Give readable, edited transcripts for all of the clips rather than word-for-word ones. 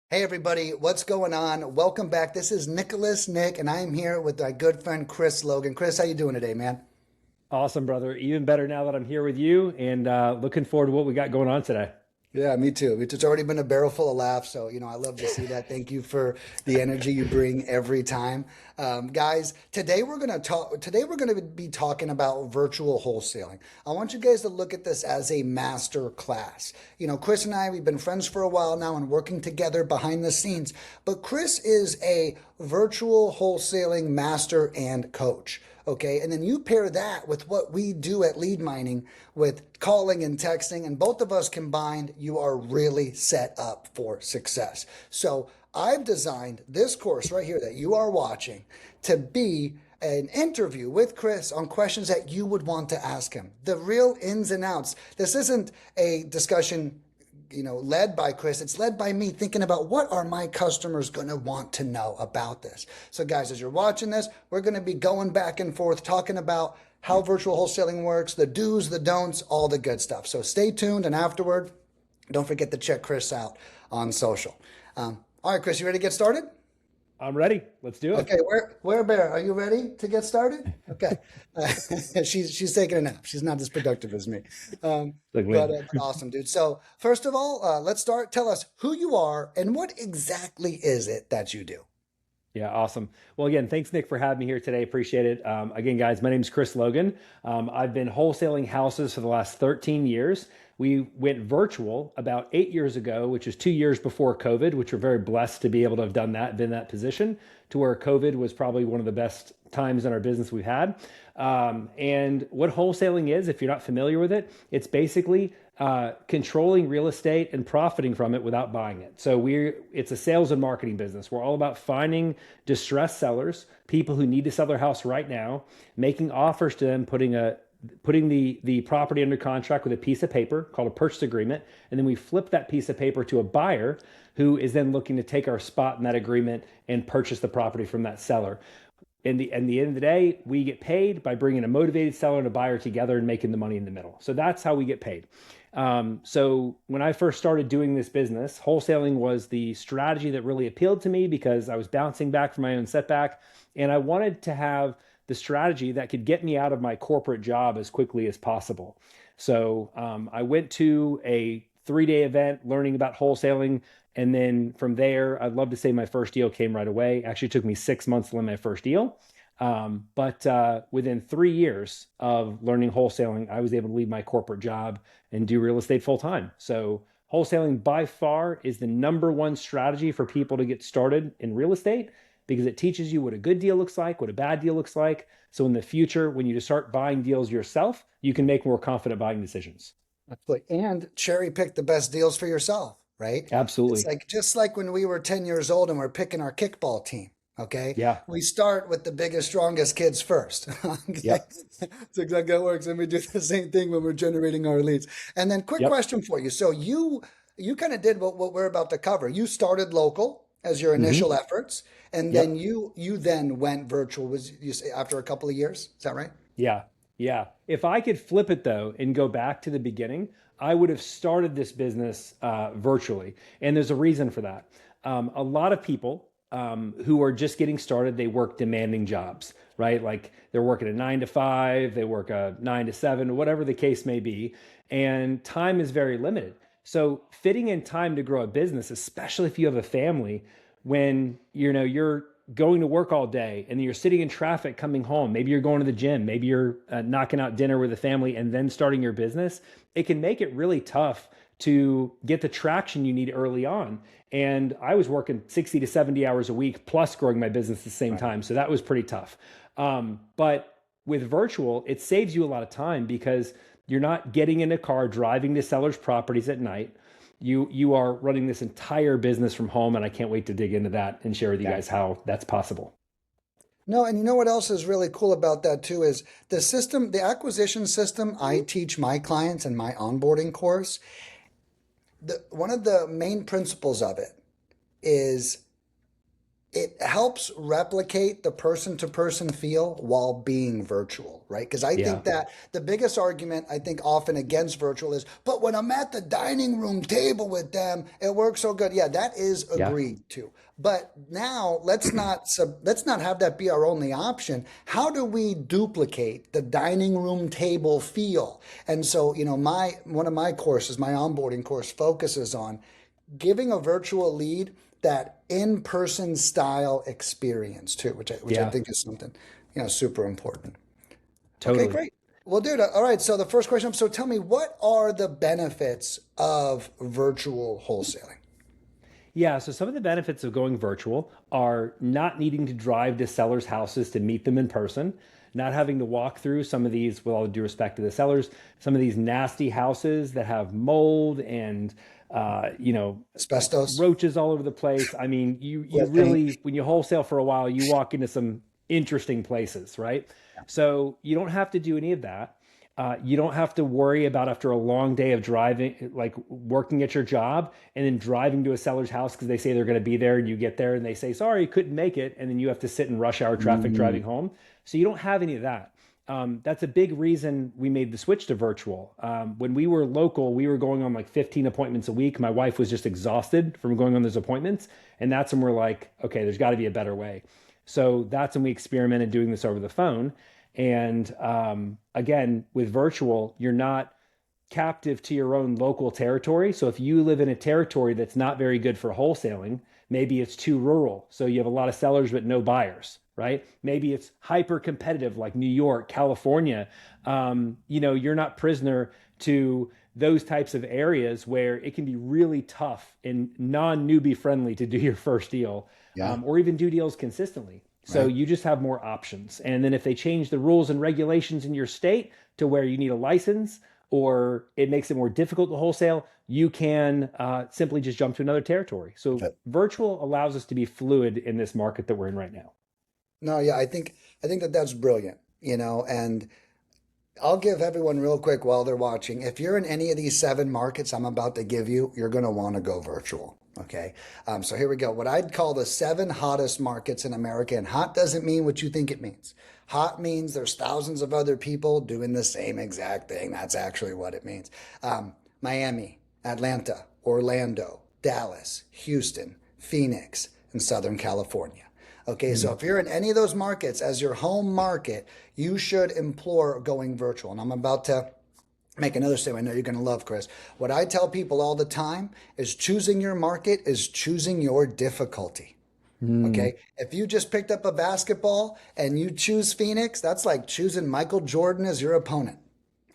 Hey everybody, what's going on? Welcome back. This is Nick, and I am here with my good friend Chris Logan. Chris, how you doing today, man? Awesome, brother. Even better now that I'm here with you and looking forward to what we got going on today. Yeah, me too. It's already been a barrel full of laughs, so I love to see that. Thank you for the energy you bring every time, guys. Today we're gonna talk. Today we're gonna be talking about virtual wholesaling. I want you guys to look at this as a master class. Chris and I, we've been friends for a while now and working together behind the scenes. But Chris is a virtual wholesaling master and coach. Okay. And then you pair that with what we do at Lead Mining with calling and texting, and both of us combined, you are really set up for success. So I've designed this course right here that you are watching to be an interview with Chris on questions that you would want to ask him. The real ins and outs. This isn't a discussion led by Chris. It's led by me thinking about what are my customers going to want to know about this. So guys, as you're watching this, we're going to be going back and forth talking about how virtual wholesaling works, the do's, the don'ts, all the good stuff. So stay tuned. And afterward, don't forget to check Chris out on social. All right, Chris, you ready to get started? I'm ready. Let's do it. Okay, where Bear, are you ready to get started? Okay, she's taking a nap. She's not as productive as me, Like, but awesome, dude. So first of all, let's start. Tell us who you are and what exactly is it that you do. Yeah, awesome. Well, again, thanks, Nick, for having me here today. Appreciate it. Again, guys, my name is Chris Logan. I've been wholesaling houses for the last 13 years. We went virtual about 8 years ago, which is 2 years before COVID, which we're very blessed to be able to have done that, been in that position to where COVID was probably one of the best times in our business we've had. And what wholesaling is, if you're not familiar with it, it's basically controlling real estate and profiting from it without buying it. So it's a sales and marketing business. We're all about finding distressed sellers, people who need to sell their house right now, making offers to them, putting the property under contract with a piece of paper called a purchase agreement, and then we flip that piece of paper to a buyer who is then looking to take our spot in that agreement and purchase the property from that seller. In the end of the day, we get paid by bringing a motivated seller and a buyer together and making the money in the middle. So that's how we get paid. So when I first started doing this business, wholesaling was the strategy that really appealed to me because I was bouncing back from my own setback, and I wanted to have the strategy that could get me out of my corporate job as quickly as possible. So I went to a 3-day event learning about wholesaling. And then from there, I'd love to say my first deal came right away. Actually, it took me 6 months to land my first deal. But within 3 years of learning wholesaling, I was able to leave my corporate job and do real estate full time. So wholesaling by far is the number one strategy for people to get started in real estate because it teaches you what a good deal looks like, what a bad deal looks like. So in the future, when you just start buying deals yourself, you can make more confident buying decisions. Absolutely. And cherry pick the best deals for yourself, right? It's Absolutely. like just like when we were 10 years old and we're picking our kickball team. Okay. Yeah. We start with the biggest, strongest kids first. Okay. Yep. That's exactly how it works. And we do the same thing when we're generating our leads. And then quick Yep. question for you. So you kind of did what we're about to cover. You started local as your initial Hmm. efforts, and then Yep. you then went virtual. Was you say after a couple of years? Is that right? Yeah. Yeah. If I could flip it though and go back to the beginning, I would have started this business virtually. And there's a reason for that. A lot of people who are just getting started, they work demanding jobs, right? Like they're working a 9 to 5, they work a 9 to 7, whatever the case may be. And time is very limited. So fitting in time to grow a business, especially if you have a family, when you're going to work all day and then you're sitting in traffic coming home, maybe you're going to the gym, maybe you're knocking out dinner with the family and then starting your business, it can make it really tough to get the traction you need early on. And I was working 60 to 70 hours a week plus growing my business at the same Right. time, so that was pretty tough. But with virtual, it saves you a lot of time because you're not getting in a car driving to sellers properties at night. You are running this entire business from home, and I can't wait to dig into that and share with you Yeah. guys how that's possible. No, and you know what else is really cool about that too is the system, the acquisition system I teach my clients in my onboarding course. One of the main principles of it is it helps replicate the person to person feel while being virtual, right? Because I Yeah. think that the biggest argument I think often against virtual is, but when I'm at the dining room table with them, it works so good. Yeah, that is Yeah. agreed to. But now let's not have that be our only option. How do we duplicate the dining room table feel? And so, my one of my courses, my onboarding course, focuses on giving a virtual lead that in-person style experience too, which I Yeah. think is something, super important. Okay, Totally. great. Well, dude, all right. So the first question, so tell me, what are the benefits of virtual wholesaling? Yeah, so some of the benefits of going virtual are not needing to drive to sellers' houses to meet them in person, not having to walk through some of these, with all due respect to the sellers, some of these nasty houses that have mold and like Asbestos, roaches all over the place. I mean, you wet paint. really, when you wholesale for a while, you walk into some interesting places, right? So you don't have to do any of that. You don't have to worry about after a long day of driving, like working at your job and then driving to a seller's house because they say they're going to be there and you get there and they say, sorry, you couldn't make it. And then you have to sit in rush hour traffic driving home. So you don't have any of that. That's a big reason we made the switch to virtual. When we were local, we were going on like 15 appointments a week. My wife was just exhausted from going on those appointments. And that's when we're like, okay, there's got to be a better way. So that's when we experimented doing this over the phone. And again, with virtual, you're not captive to your own local territory. So if you live in a territory that's not very good for wholesaling, maybe it's too rural. So you have a lot of sellers but no buyers, right? Maybe it's hyper competitive like New York, California. You're not prisoner to those types of areas where it can be really tough and non-newbie friendly to do your first deal, Yeah, or even do deals consistently. So right. you just have more options. And then if they change the rules and regulations in your state to where you need a license or it makes it more difficult to wholesale, you can simply just jump to another territory. So virtual allows us to be fluid in this market that we're in right now. No, yeah, I think that that's brilliant, and I'll give everyone real quick while they're watching. If you're in any of these 7 markets I'm about to give you, you're going to want to go virtual. Okay. So here we go. What I'd call the 7 hottest markets in America. And hot doesn't mean what you think it means. Hot means there's thousands of other people doing the same exact thing. That's actually what it means. Miami, Atlanta, Orlando, Dallas, Houston, Phoenix, and Southern California. Okay, so Mm. if you're in any of those markets as your home market, you should implore going virtual. And I'm about to make another statement I know you're going to love, Chris. What I tell people all the time is choosing your market is choosing your difficulty. Mm. Okay. If you just picked up a basketball and you choose Phoenix, that's like choosing Michael Jordan as your opponent.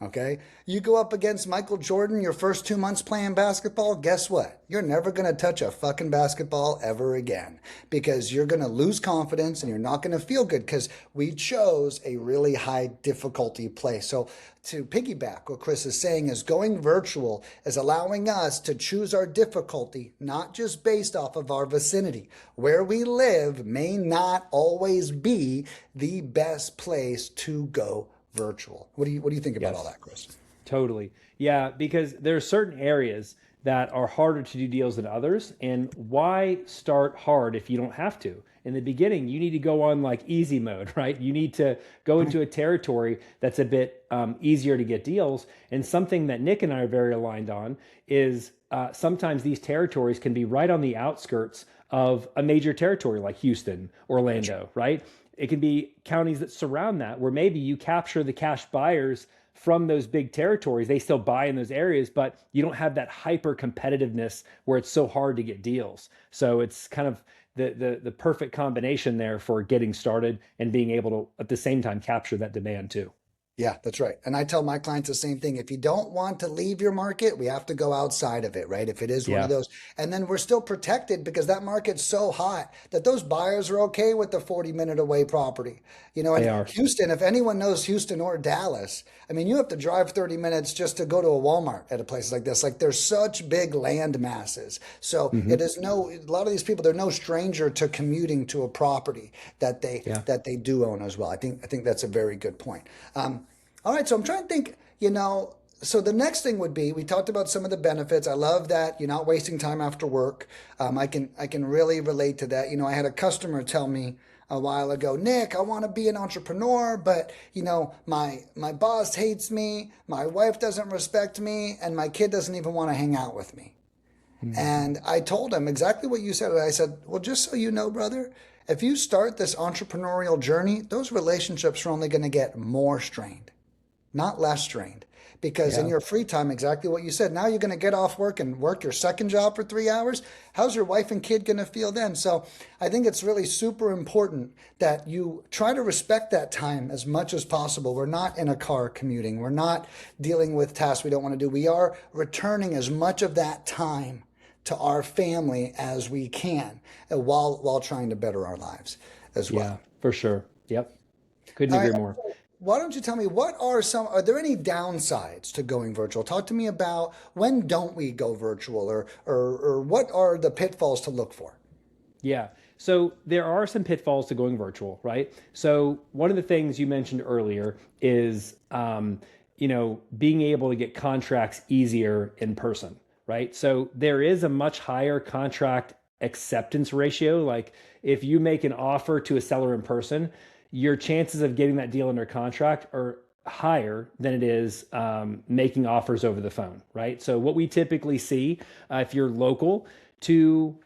Okay. You go up against Michael Jordan your first 2 months playing basketball. Guess what? You're never going to touch a fucking basketball ever again because you're going to lose confidence and you're not going to feel good because we chose a really high difficulty play. So, to piggyback, what Chris is saying is going virtual is allowing us to choose our difficulty, not just based off of our vicinity. Where we live may not always be the best place to go virtual. What do you think about all Yes. that, Chris? Totally. Yeah, because there are certain areas that are harder to do deals than others. And why start hard if you don't have to? In the beginning, you need to go on like easy mode, right? You need to go Right. into a territory that's a bit easier to get deals. And something that Nick and I are very aligned on is sometimes these territories can be right on the outskirts of a major territory like Houston, Orlando, right? It can be counties that surround that where maybe you capture the cash buyers from those big territories. They still buy in those areas, but you don't have that hyper competitiveness where it's so hard to get deals. So it's kind of the perfect combination there for getting started and being able to at the same time capture that demand too. Yeah, that's right. And I tell my clients the same thing. If you don't want to leave your market, we have to go outside of it, right? If it is one of Yeah, those. And then we're still protected because that market's so hot that those buyers are okay with the 40-minute away property. And they are. Houston, if anyone knows Houston or Dallas, I mean, you have to drive 30 minutes just to go to a Walmart at a place like this. Like there's such big land masses. So Hmm. it is a lot of these people, they're no stranger to commuting to a property that they Yeah. that they do own as well. I think that's a very good point. All right, so I'm trying to think, So the next thing would be, we talked about some of the benefits. I love that you're not wasting time after work. I can really relate to that. I had a customer tell me a while ago, Nick, I want to be an entrepreneur, but my boss hates me, my wife doesn't respect me, and my kid doesn't even want to hang out with me. And I told him exactly what you said. I said, well, just so you know, brother, if you start this entrepreneurial journey, those relationships are only going to get more strained, not less strained. Because in Yeah. your free time, exactly what you said, now you're going to get off work and work your second job for 3 hours. How's your wife and kid going to feel then? So I think it's really super important that you try to respect that time as much as possible. We're not in a car commuting. We're not dealing with tasks we don't want to do. We are returning as much of that time to our family as we can, while trying to better our lives as Yeah, well. for sure. Yep. Couldn't All right. agree more. Why don't you tell me, are there any downsides to going virtual? Talk to me about, when don't we go virtual, or what are the pitfalls to look for? Yeah. So there are some pitfalls to going virtual, right? So one of the things you mentioned earlier is, being able to get contracts easier in person, right? So there is a much higher contract acceptance ratio. Like if you make an offer to a seller in person, your chances of getting that deal under contract are higher than it is making offers over the phone, right? So what we typically see, if you're local to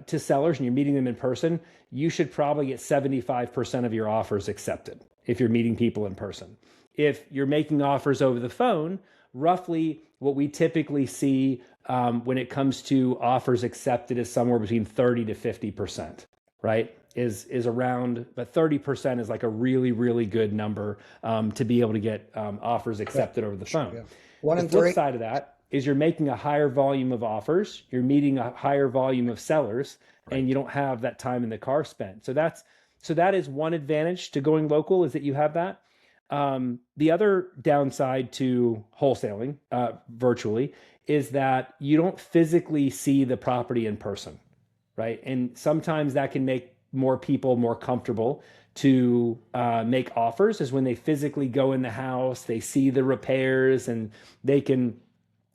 sellers and you're meeting them in person, you should probably get 75% of your offers accepted if you're meeting people in person. If you're making offers over the phone, roughly what we typically see when it comes to offers accepted is somewhere between 30 to 50%, right? Is around, but 30% is like a really, really good number to be able to get offers Yeah, accepted over the sure. phone. Yeah. One The in flip three. side of that is you're making a higher volume of offers, you're meeting a higher volume of sellers, Right. and you don't have that time in the car spent. So that is one advantage to going local, is that you have that. The other downside to wholesaling virtually is that you don't physically see the property in person, right? And sometimes that can make more people more comfortable to make offers, is when they physically go in the house, they see the repairs, and they can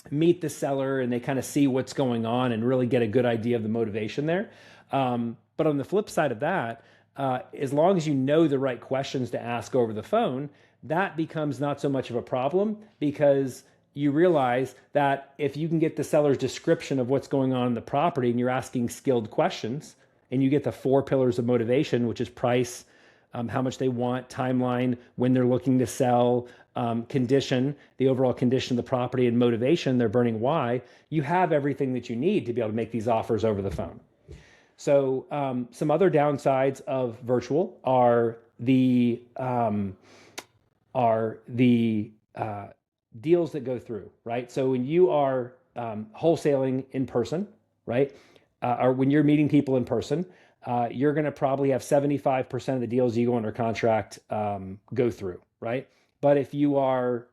meet the seller and they kind of see what's going on and really get a good idea of the motivation there. But on the flip side of that, as long as you know the right questions to ask over the phone, that becomes not so much of a problem, because you realize that if you can get the seller's description of what's going on in the property and you're asking skilled questions, and you get the four pillars of motivation, which is price, how much they want, timeline, when they're looking to sell, condition, the overall condition of the property, and motivation, their burning why, you have everything that you need to be able to make these offers over the phone. So some other downsides of virtual are the deals that go through, right? So when you are wholesaling in person, right, or when you're meeting people in person, you're going to probably have 75% of the deals you go under contract go through, right? But if you're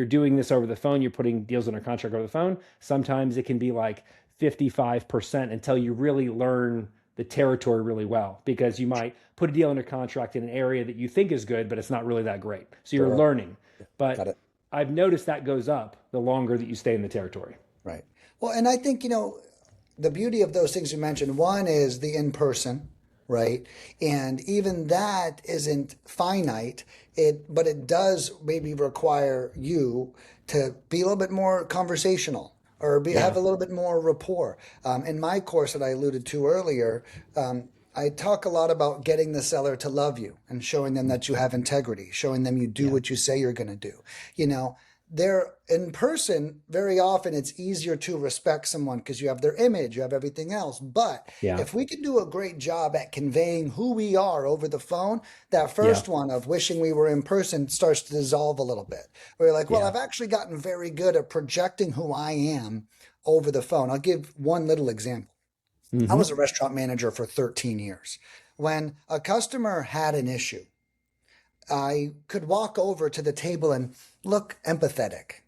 doing this over the phone, you're putting deals under contract over the phone, sometimes it can be like 55% until you really learn the territory really well, because you might put a deal under contract in an area that you think is good, but it's not really that great. So you're Sure. learning. Got But it. I've noticed that goes up the longer that you stay in the territory. Right. Well, and I think, the beauty of those things you mentioned, one is the in person, right? And even that isn't finite. But it does maybe require you to be a little bit more conversational, or have Yeah. a little bit more rapport. In my course that I alluded to earlier, I talk a lot about getting the seller to love you and showing them that you have integrity, showing them you do Yeah. what you say you're going to do. You know, they're in person, very often it's easier to respect someone because you have their image, you have everything else. But Yeah. if we can do a great job at conveying who we are over the phone, that Yeah. first one of wishing we were in person starts to dissolve a little bit. We're like, well, Yeah. I've actually gotten very good at projecting who I am over the phone. I'll give one little example. I Hmm. was a restaurant manager for 13 years. When a customer had an issue, I could walk over to the table and look empathetic.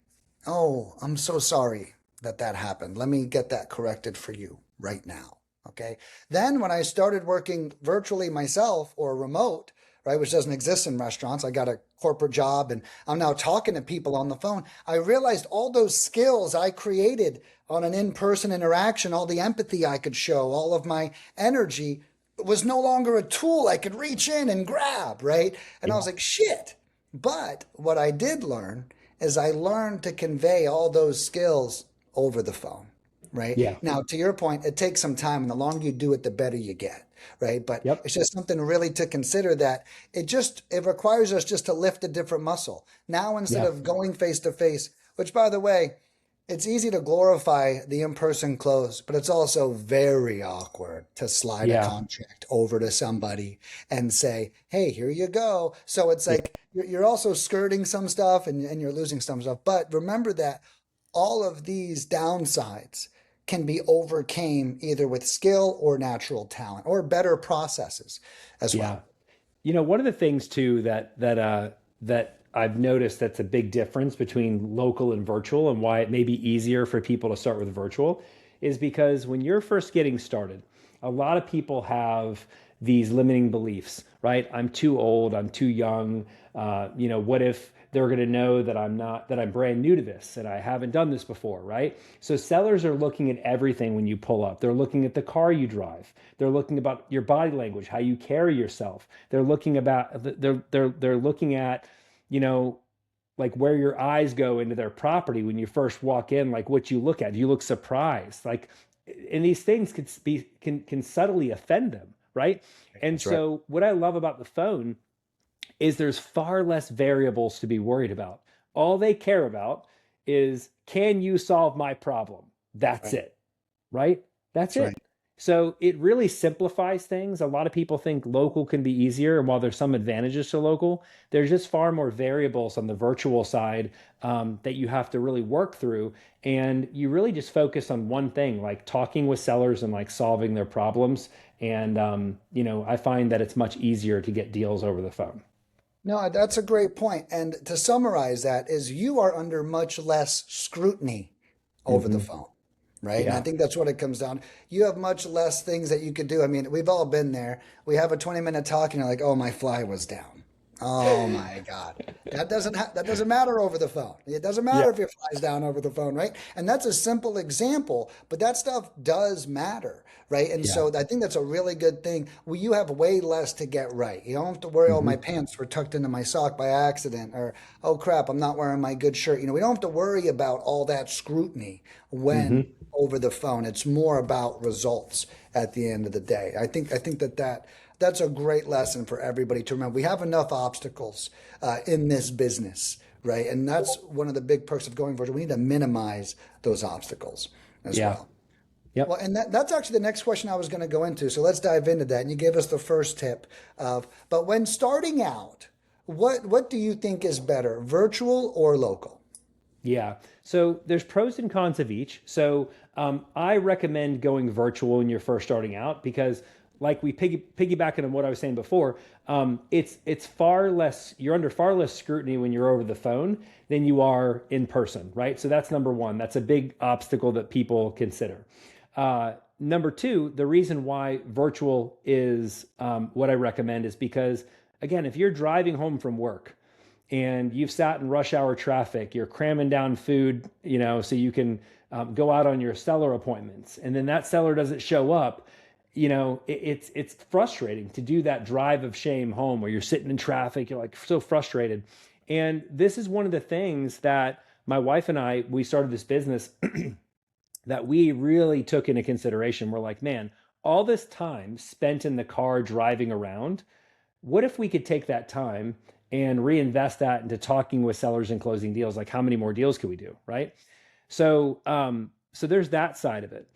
Oh, I'm so sorry that happened. Let me get that corrected for you right now. Okay. Then when I started working virtually myself or remote, right? Which doesn't exist in restaurants. I got a corporate job and I'm now talking to people on the phone. I realized all those skills I created on an in-person interaction, all the empathy I could show, all of my energy was no longer a tool I could reach in and grab, right? And I was Yeah. like, shit. But what I did learn is I learned to convey all those skills over the phone, right? Yeah. Now, to your point, it takes some time, and the longer you do it, the better you get, right? But Yep. it's just something really to consider that it requires us just to lift a different muscle. Now, instead Yeah. of going face to face, which by the way, it's easy to glorify the in-person close, but it's also very awkward to slide a Yeah. contract over to somebody and say, "Hey, here you go." So it's Yeah. like you're also skirting some stuff and you're losing some stuff. But remember that all of these downsides can be overcame either with skill or natural talent or better processes as Yeah. well. One of the things too that I've noticed that's a big difference between local and virtual, and why it may be easier for people to start with virtual, is because when you're first getting started, a lot of people have these limiting beliefs, right? I'm too old, I'm too young. What if they're going to know that I'm brand new to this and I haven't done this before, right? So sellers are looking at everything when you pull up. They're looking at the car you drive. They're looking about your body language, how you carry yourself. They're looking at, you know, like where your eyes go into their property when you first walk in, like what you look at. Do you look surprised? Like, and these things can subtly offend them, right? And That's right. so what I love about the phone is there's far less variables to be worried about. All they care about is, can you solve my problem? That's Right. it, right? That's That's right. it. So it really simplifies things. A lot of people think local can be easier, and while there's some advantages to local, there's just far more variables on the virtual side that you have to really work through. And you really just focus on one thing, like talking with sellers and like solving their problems. And I find that it's much easier to get deals over the phone. No, that's a great point. And to summarize that is you are under much less scrutiny over the Hmm. phone, right? And I Yeah. think that's what it comes down. You have much less things that you could do. I mean, we've all been there. We have a 20-minute talk and you're like, "Oh, my fly was down." Oh my God. That doesn't matter over the phone. It doesn't Yeah. matter if your fly's down over the phone, right? And that's a simple example, but that stuff does matter, right? And Yeah. so I think that's a really good thing. Well, you have way less to get right. You don't have to worry, oh, my Hmm. pants were tucked into my sock by accident, or oh crap, I'm not wearing my good shirt. We don't have to worry about all that scrutiny when Hmm. over the phone. It's more about results at the end of the day. I think that's a great lesson for everybody to remember. We have enough obstacles in this business, right? And that's one of the big perks of going virtual. We need to minimize those obstacles as Yeah. well. Well, Yep. and that's actually the next question I was going to go into. So let's dive into that. And you gave us the first tip of, but when starting out, what do you think is better, virtual or local? Yeah. So there's pros and cons of each. So I recommend going virtual when you're first starting out because, like we piggybacking on what I was saying before, it's far less. You're under far less scrutiny when you're over the phone than you are in person, right? So that's number one. That's a big obstacle that people consider. Number two, the reason why virtual is what I recommend is because, again, if you're driving home from work and you've sat in rush hour traffic, you're cramming down food, so you can go out on your seller appointments, and then that seller doesn't show up. It's frustrating to do that drive of shame home where you're sitting in traffic, you're like so frustrated. And this is one of the things that my wife and we started this business that we really took into consideration. We're like, man, all this time spent in the car driving around, what if we could take that time and reinvest that into talking with sellers and closing deals? Like, how many more deals could we do, right? So there's that side of it.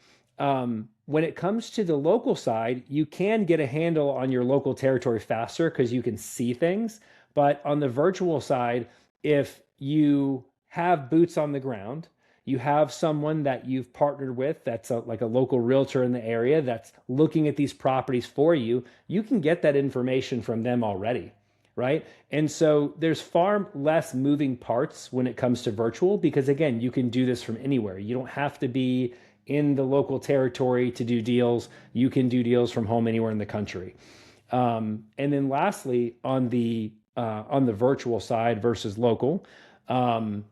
When it comes to the local side, you can get a handle on your local territory faster because you can see things. But on the virtual side, if you have boots on the ground, you have someone that you've partnered with that's like a local realtor in the area that's looking at these properties for you, you can get that information from them already, right? And so there's far less moving parts when it comes to virtual because, again, you can do this from anywhere. You don't have to be in the local territory to do deals. You can do deals from home anywhere in the country. And then lastly, on the virtual side versus local, um,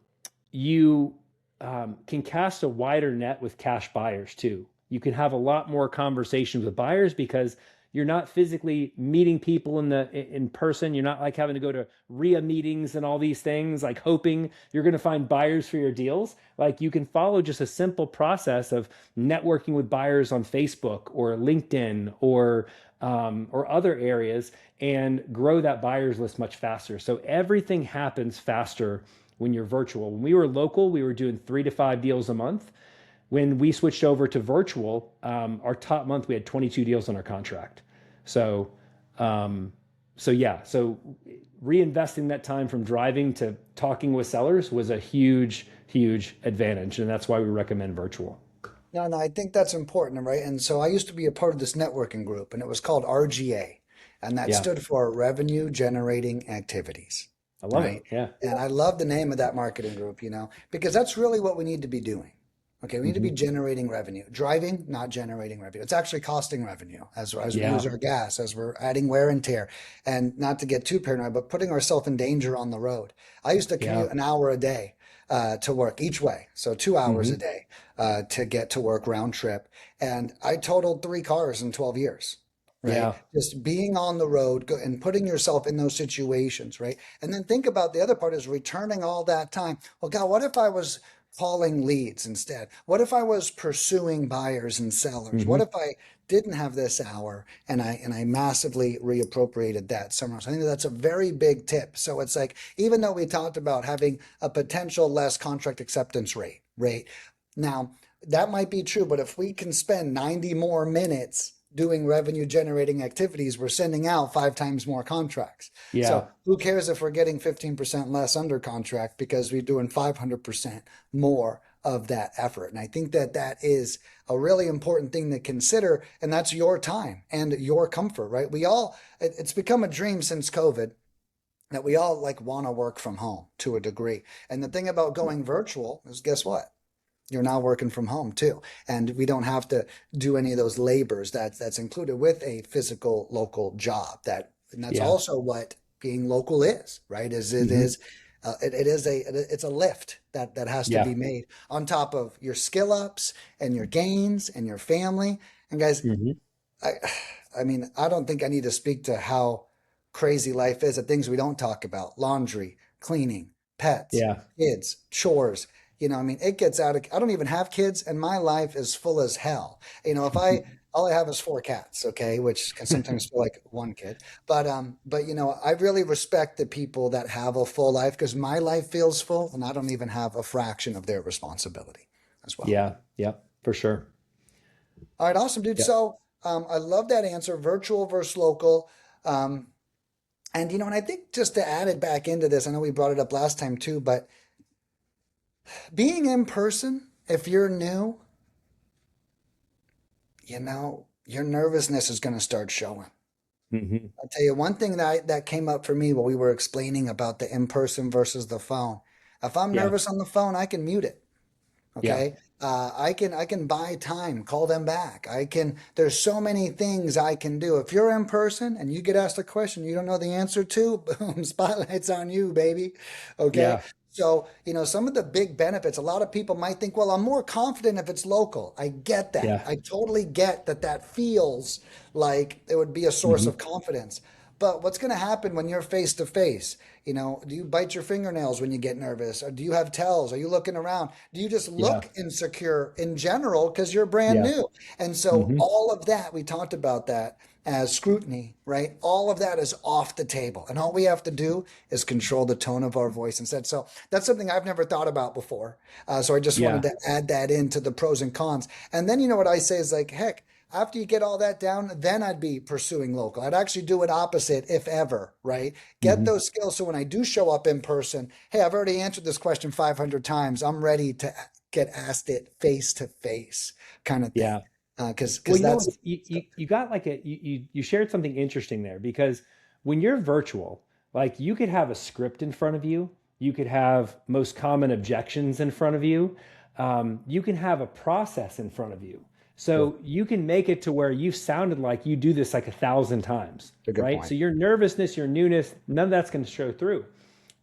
you can cast a wider net with cash buyers too. You can have a lot more conversations with buyers because you're not physically meeting people in person. You're not like having to go to RIA meetings and all these things, like hoping you're going to find buyers for your deals. Like you can follow just a simple process of networking with buyers on Facebook or LinkedIn or other areas and grow that buyers list much faster. So everything happens faster when you're virtual. When we were local, we were doing 3 to 5 deals a month. When we switched over to virtual, our top month we had 22 deals on our contract. So, um, so reinvesting that time from driving to talking with sellers was a huge, huge advantage, and that's why we recommend virtual. No, no, I think that's important, right? And so I used to be a part of this networking group, and it was called RGA, and that Yeah, stood for Revenue Generating Activities, I love it. right? Yeah. And I love the name of that marketing group, because that's really what we need to be doing. Okay, we need to be Hmm. generating revenue. Driving, not generating revenue. It's actually costing revenue as we use Yeah. our gas, as we're adding wear and tear. And not to get too paranoid, but putting ourselves in danger on the road. I used to Yeah. commute an hour a day to work each way, so 2 hours a Hmm. day to get to work round trip. And I totaled 3 cars in 12 years. Right. Yeah. Just being on the road and putting yourself in those situations. Right. And then think about the other part is returning all that time. Well, God, what if I was calling leads instead? What if I was pursuing buyers and sellers? What Hmm. if I didn't have this hour and I massively reappropriated that somewhere else? I think that's a very big tip. So it's like, even though we talked about having a potential less contract acceptance rate, now that might be true, but if we can spend 90 more minutes doing revenue generating activities, we're sending out 5 times more contracts. Yeah. So who cares if we're getting 15% less under contract because we're doing 500% more of that effort? And I think that that is a really important thing to consider. And that's your time and your comfort, right? It's become a dream since COVID that we all like want to work from home to a degree. And the thing about going virtual is guess what? You're now working from home too, and we don't have to do any of those labors that's included with a physical local job. And that's Yeah. also what being local is, right? Is it Hmm. is it is it's a lift that has to Yeah. be made on top of your skill ups and your gains and your family. And guys, Hmm. I I mean, I don't think I need to speak to how crazy life is at things we don't talk about. Laundry, cleaning, pets, Yeah. kids, chores. I mean, it gets out of I don't even have kids and my life is full as hell. If I all I have is 4 cats, okay, which can sometimes feel like one kid. But I really respect the people that have a full life because my life feels full and I don't even have a fraction of their responsibility as well. Yeah. Yeah. For sure. All right, awesome, dude. Yeah. So I love that answer, virtual versus local. Um, and I think just to add it back into this, I know we brought it up last time too, but being in person, if you're new, your nervousness is going to start showing. Hmm. I'll tell you one thing that came up for me while we were explaining about the in person versus the phone. If I'm Yeah. nervous on the phone, I can mute it. Yeah. Okay. I can buy time, call them back. There's so many things I can do. If you're in person and you get asked a question you don't know the answer to, boom, spotlight's on you, baby. Okay. Yeah. So, some of the big benefits, a lot of people might think, well, I'm more confident if it's local. I get that. Yeah. I totally get that that feels like it would be a source Hmm. of confidence. But what's going to happen when you're face to face? Do you bite your fingernails when you get nervous? Or do you have tells? Are you looking around? Do you just Yeah. look insecure in general because you're brand Yeah. new? And so Hmm. all of that, we talked about that as scrutiny, right? All of that is off the table. And all we have to do is control the tone of our voice instead. So that's something I've never thought about before. So I just wanted Yeah. to add that into the pros and cons. And then what I say is like, heck, after you get all that down, then I'd be pursuing local. I'd actually do it opposite, if ever, right? Get Hmm. those skills so when I do show up in person, hey, I've already answered this question 500 times. I'm ready to get asked it face to face, kind of thing. Yeah. Well, Because that's you got like you shared something interesting there because when you're virtual, like you could have a script in front of you, you could have most common objections in front of you, you can have a process in front of you True. So you can make it to where you've sounded like you do this like 1,000 times, That's a good right? point. So your nervousness, your newness, none of that's going to show through.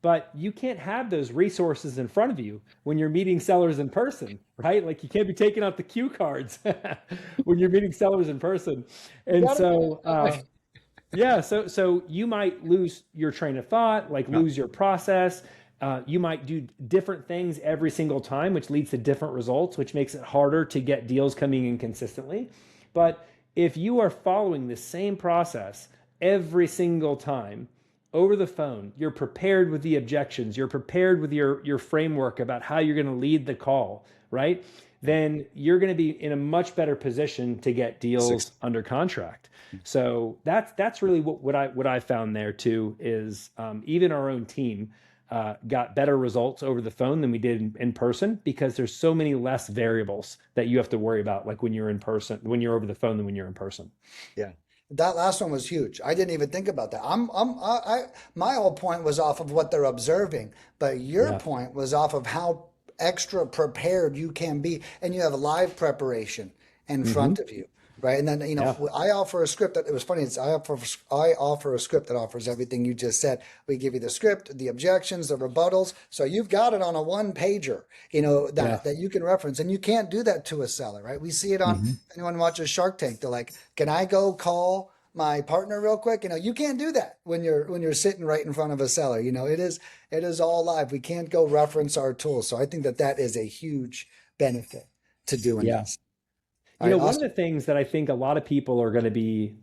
But you can't have those resources in front of you when you're meeting sellers in person, right? Like you can't be taking out the cue cards when you're meeting sellers in person. You And got to do it so, that way. yeah, so you might lose your train of thought, like Yeah. lose your process. You might do different things every single time, which leads to different results, which makes it harder to get deals coming in consistently. But if you are following the same process every single time over the phone, you're prepared with the objections, you're prepared with your framework about how you're going to lead the call, right? Then you're going to be in a much better position to get Six. deals under contract. So that's really what I found there too is even our own team got better results over the phone than we did in person because there's so many less variables that you have to worry about, like when you're in person, when you're over the phone than when you're in person. Yeah. That last one was huge. I didn't even think about that. My whole point was off of what they're observing, but your Yeah, point was off of how extra prepared you can be, and you have live preparation in hmm front of you, right? And then, yeah, I offer a script that it was funny. I offer a script that offers everything you just said. We give you the script, the objections, the rebuttals, so you've got it on a one pager, yeah, that you can reference, and you can't do that to a seller, right? We see it on hmm anyone watches Shark Tank. They're like, "Can I go call my partner real quick?" You can't do that when you're sitting right in front of a seller. It is all live. We can't go reference our tools. So I think that is a huge benefit to doing yeah. this. All right, One of the awesome. things that I think a lot of people are going to be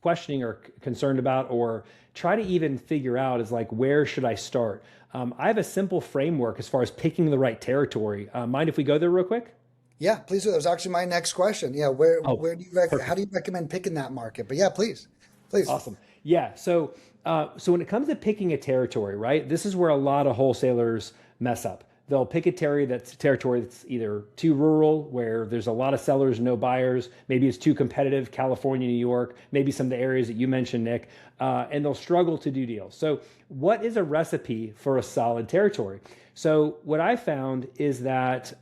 questioning or concerned about, or try to even figure out, is like, where should I start? I have a simple framework as far as picking the right territory. Mind if we go there real quick? Yeah, please do. That was actually my next question. Yeah, where Oh, where how perfect. do you recommend picking that market? But yeah, please, please. Awesome. Yeah. So when it comes to picking a territory, right? This is where a lot of wholesalers mess up. They'll pick a territory that's either too rural, where there's a lot of sellers, no buyers. Maybe it's too competitive, California, New York, maybe some of the areas that you mentioned, Nick, and they'll struggle to do deals. So, what is a recipe for a solid territory? So, what I found is that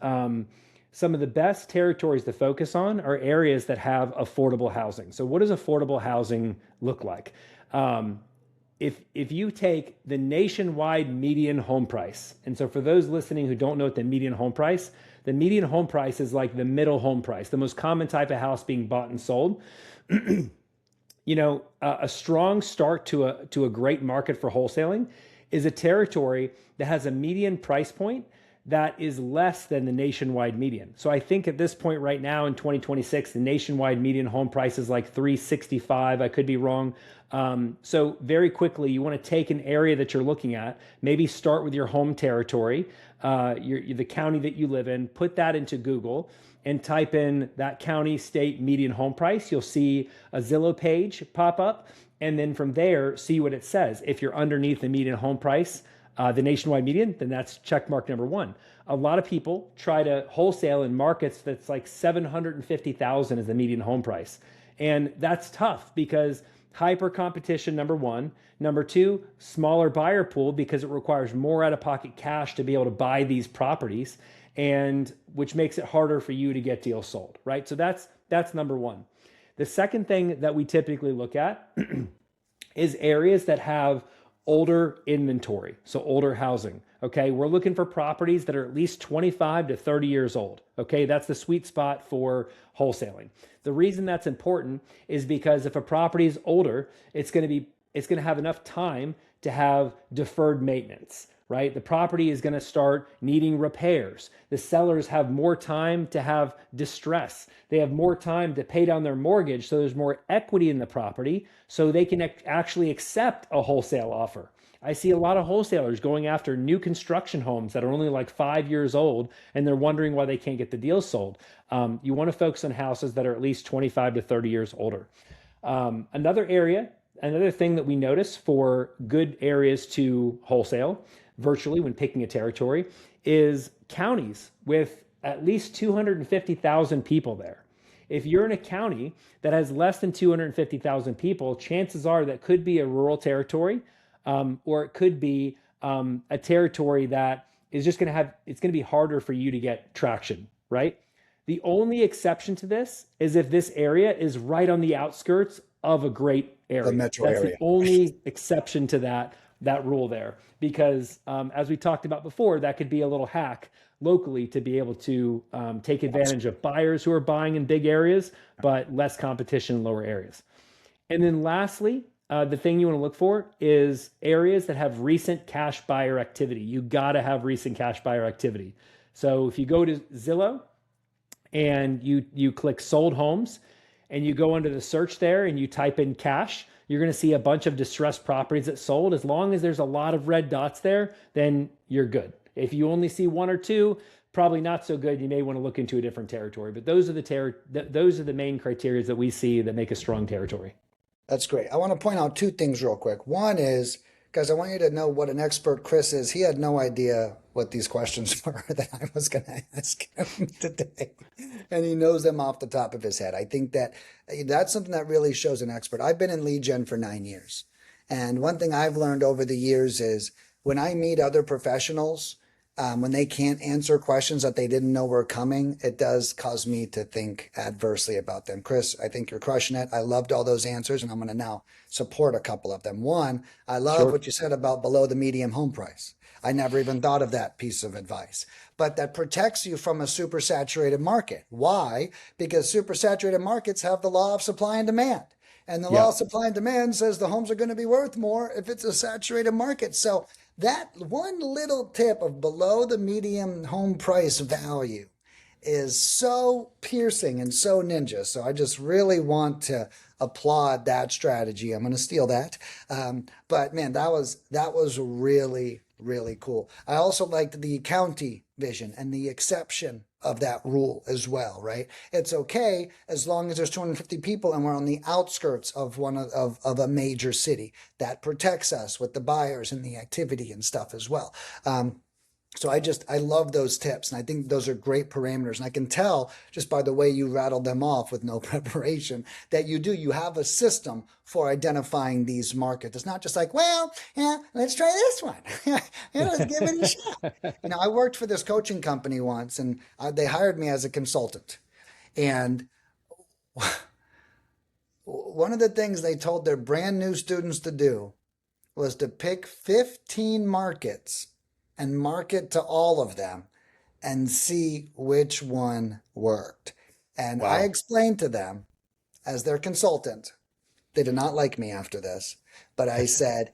some of the best territories to focus on are areas that have affordable housing. So, what does affordable housing look like? Um, if you take the nationwide median home price, and so for those listening who don't know what the median home price is like the middle home price, the most common type of house being bought and sold. A strong start to a great market for wholesaling is a territory that has a median price point that is less than the nationwide median. So I think at this point right now in 2026, the nationwide median home price is like 365. I could be wrong. So very quickly, you want to take an area that you're looking at, maybe start with your home territory, the county that you live in, put that into Google and type in that county, state median home price. You'll see a Zillow page pop up. And then from there, see what it says. If you're underneath the median home price, the nationwide median, then that's check mark number one. A lot of people try to wholesale in markets that's like 750,000 is the median home price. And that's tough because hyper competition, number one. Number two, smaller buyer pool because it requires more out of pocket cash to be able to buy these properties, and which makes it harder for you to get deals sold, right? So that's number one. The second thing that we typically look at is areas that have older inventory, so older housing. Okay, we're looking for properties that are at least 25 to 30 years old. Okay, that's the sweet spot for wholesaling. The reason that's important is because if a property is older, it's going to have enough time to have deferred maintenance, right? The property is going to start needing repairs. The sellers have more time to have distress. They have more time to pay down their mortgage, so there's more equity in the property, so they can actually accept a wholesale offer. I see a lot of wholesalers going after new construction homes that are only like 5 years old, and they're wondering why they can't get the deals sold. You want to focus on houses that are at least 25 to 30 years older. Another thing that we notice for good areas to wholesale virtually when picking a territory is counties with at least 250,000 people there. If you're in a county that has less than 250,000 people, chances are that could be a rural territory, or it could be a territory that is just going to have, it's going to be harder for you to get traction, right? The only exception to this is if this area is right on the outskirts of a great The area. metro That's the area. only exception to that rule there, because as we talked about before, that could be a little hack locally to be able to take advantage of buyers who are buying in big areas, but less competition in lower areas. And then lastly, the thing you want to look for is areas that have recent cash buyer activity. You got to have recent cash buyer activity. So if you go to Zillow and you click sold homes and you go under the search there and you type in cash, you're going to see a bunch of distressed properties that sold. As long as there's a lot of red dots there, then you're good. If you only see one or two, probably not so good. You may want to look into a different territory. But those are the main criteria that we see that make a strong territory. That's great. I want to point out two things real quick. One is, guys, I want you to know what an expert Chris is. He had no idea what these questions were that I was going to ask him today. And he knows them off the top of his head. I think that that's something that really shows an expert. I've been in lead gen for 9 years. And one thing I've learned over the years is when I meet other professionals, when they can't answer questions that they didn't know were coming, it does cause me to think adversely about them. Chris, I think you're crushing it. I loved all those answers, and I'm going to now support a couple of them. One, I love Sure. what you said about below the median home price. I never even thought of that piece of advice, but that protects you from a supersaturated market. Why? Because supersaturated markets have the law of supply and demand. And the law of Yep. supply and demand says the homes are going to be worth more if it's a saturated market. So that one little tip of below the median home price value is so piercing and so ninja. So I just really want to applaud that strategy. I'm going to steal that. But man, that was really cool. I also liked the county vision and the exception of that rule as well, right? It's okay as long as there's 250 people and we're on the outskirts of of a major city. That protects us with the buyers and the activity and stuff as well. So I love those tips, and I think those are great parameters. And I can tell just by the way you rattled them off with no preparation that you have a system for identifying these markets. It's not just like, well, yeah, let's try this one. Let's give it a shot. I worked for this coaching company once, and they hired me as a consultant. And one of the things they told their brand new students to do was to pick 15 markets and market to all of them and see which one worked. And I Wow. explained to them as their consultant, they did not like me after this, but I said,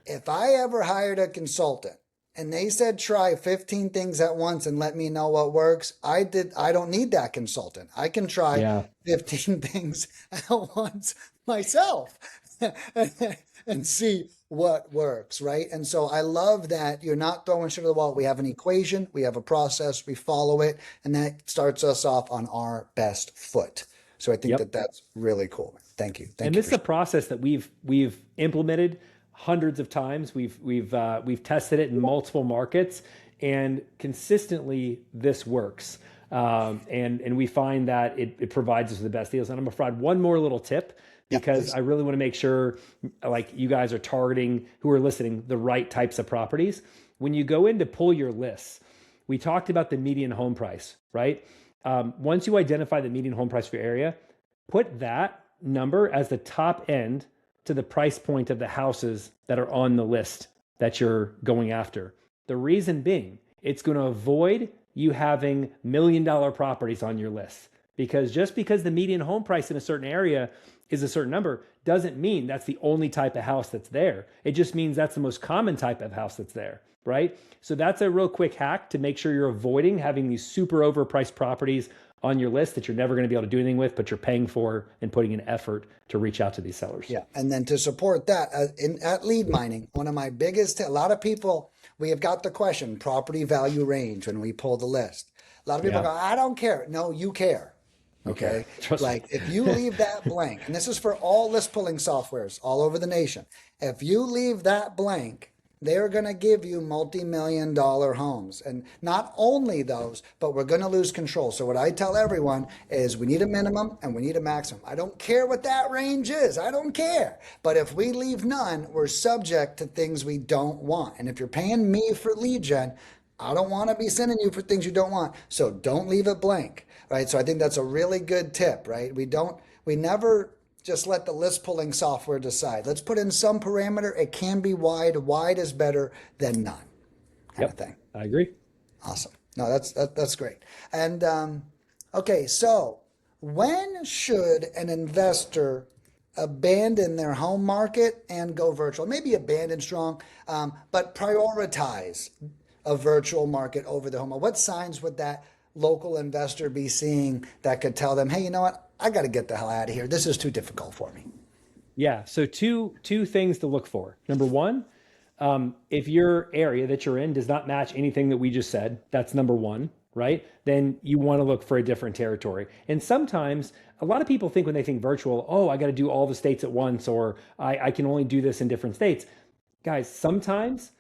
if I ever hired a consultant and they said try 15 things at once and let me know what works, I don't need that consultant. I can try Yeah. 15 things at once myself and see what works, right? And so I love that you're not throwing shit at the wall. We have an equation, we have a process, we follow it, and that starts us off on our best foot. So I think Yep. that that's really cool. Thank you. And Thank you this for is a process that we've implemented hundreds of times. We've tested it in multiple markets, and consistently this works. And we find that it provides us with the best deals. And I'm gonna provide one more little tip yeah, because please. I really want to make sure, like you guys are targeting who are listening the right types of properties. When you go in to pull your lists, we talked about the median home price, right? Once you identify the median home price for your area, put that number as the top end to the price point of the houses that are on the list that you're going after. The reason being, it's going to avoid you having $1 million properties on your list. Because just because the median home price in a certain area is a certain number doesn't mean that's the only type of house that's there. It just means that's the most common type of house that's there, right? So that's a real quick hack to make sure you're avoiding having these super overpriced properties on your list that you're never going to be able to do anything with, but you're paying for and putting an effort to reach out to these sellers. Yeah. And then to support that, at lead mining, one of my biggest, a lot of people, we have got the question, property value range when we pull the list. A lot of people Yeah. go, I don't care. No, you care. Okay. Okay. Trust me. Like if you leave that blank, and this is for all list pulling softwares all over the nation, if you leave that blank, they're going to give you multi-million-dollar homes. And not only those, but we're going to lose control. So what I tell everyone is we need a minimum and we need a maximum. I don't care what that range is. I don't care. But if we leave none, we're subject to things we don't want. And if you're paying me for lead gen, I don't want to be sending you for things you don't want. So don't leave it blank. right? So I think that's a really good tip, right? We never just let the list pulling software decide. Let's put in some parameter. It can be wide. Wide is better than none, kind of Yep, thing. I agree. Awesome. No, that's great. And okay, so when should an investor abandon their home market and go virtual? Maybe abandon strong, but prioritize a virtual market over the home. What signs would that local investor be seeing that could tell them, hey, you know what? I got to get the hell out of here. This is too difficult for me. Yeah. So two things to look for. Number one, if your area that you're in does not match anything that we just said, that's number one, right? Then you want to look for a different territory. And sometimes a lot of people think when they think virtual, oh, I got to do all the states at once, or I can only do this in different states. Guys, sometimes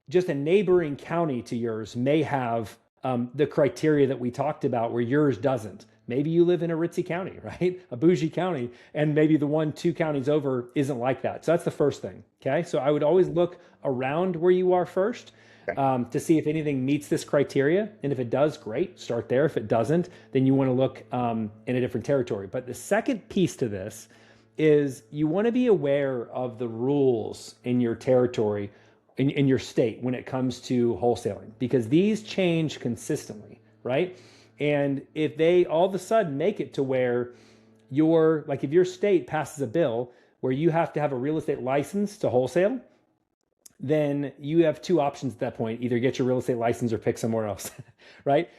just a neighboring county to yours may have the criteria that we talked about where yours doesn't. Maybe you live in a ritzy county, right? A bougie county, and maybe the one, two counties over isn't like that. So that's the first thing. Okay. So I would always look around where you are first to see if anything meets this criteria. And if it does, great, start there. If it doesn't, then you want to look in a different territory. But the second piece to this is you want to be aware of the rules in your territory, in your state when it comes to wholesaling, because these change consistently, right? And if they all of a sudden make it to where like if your state passes a bill where you have to have a real estate license to wholesale, then you have two options at that point: either get your real estate license or pick somewhere else, right?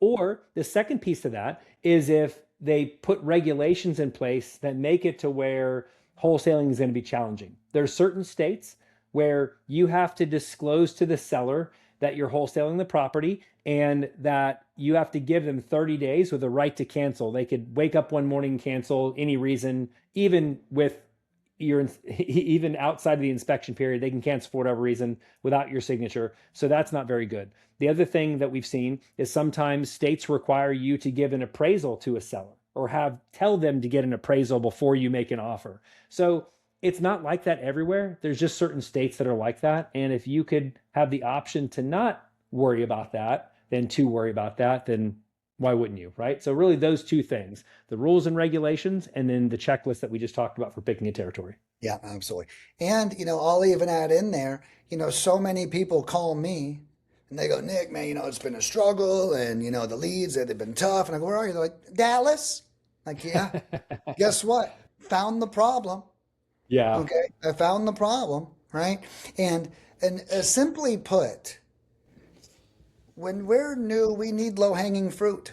Or the second piece of that is if they put regulations in place that make it to where wholesaling is going to be challenging. There are certain states where you have to disclose to the seller that you're wholesaling the property and that you have to give them 30 days with a right to cancel. They could wake up one morning and cancel any reason, even even outside of the inspection period, they can cancel for whatever reason without your signature. So that's not very good. The other thing that we've seen is sometimes states require you to give an appraisal to a seller or tell them to get an appraisal before you make an offer. So it's not like that everywhere. There's just certain states that are like that. And if you could have the option to not worry about that, then why wouldn't you, right? So really those two things, the rules and regulations, and then the checklist that we just talked about for picking a territory. Yeah, absolutely. And, I'll even add in there, so many people call me and they go, Nick, man, it's been a struggle and, the leads, they've been tough. And I go, where are you? They're like, Dallas. Like, yeah, guess what? Found the problem. Yeah. Okay. I found the problem, right? And simply put, when we're new, we need low-hanging fruit.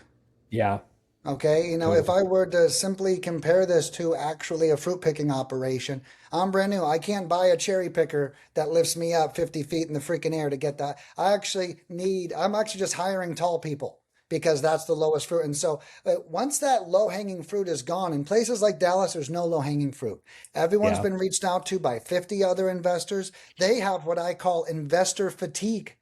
Yeah. Okay, if I were to simply compare this to actually a fruit picking operation, I'm brand new. I can't buy a cherry picker that lifts me up 50 feet in the freaking air to get that. I'm actually just hiring tall people because that's the lowest fruit. And so once that low hanging fruit is gone, in places like Dallas, there's no low hanging fruit. Everyone's been reached out to by 50 other investors. They have what I call investor fatigue,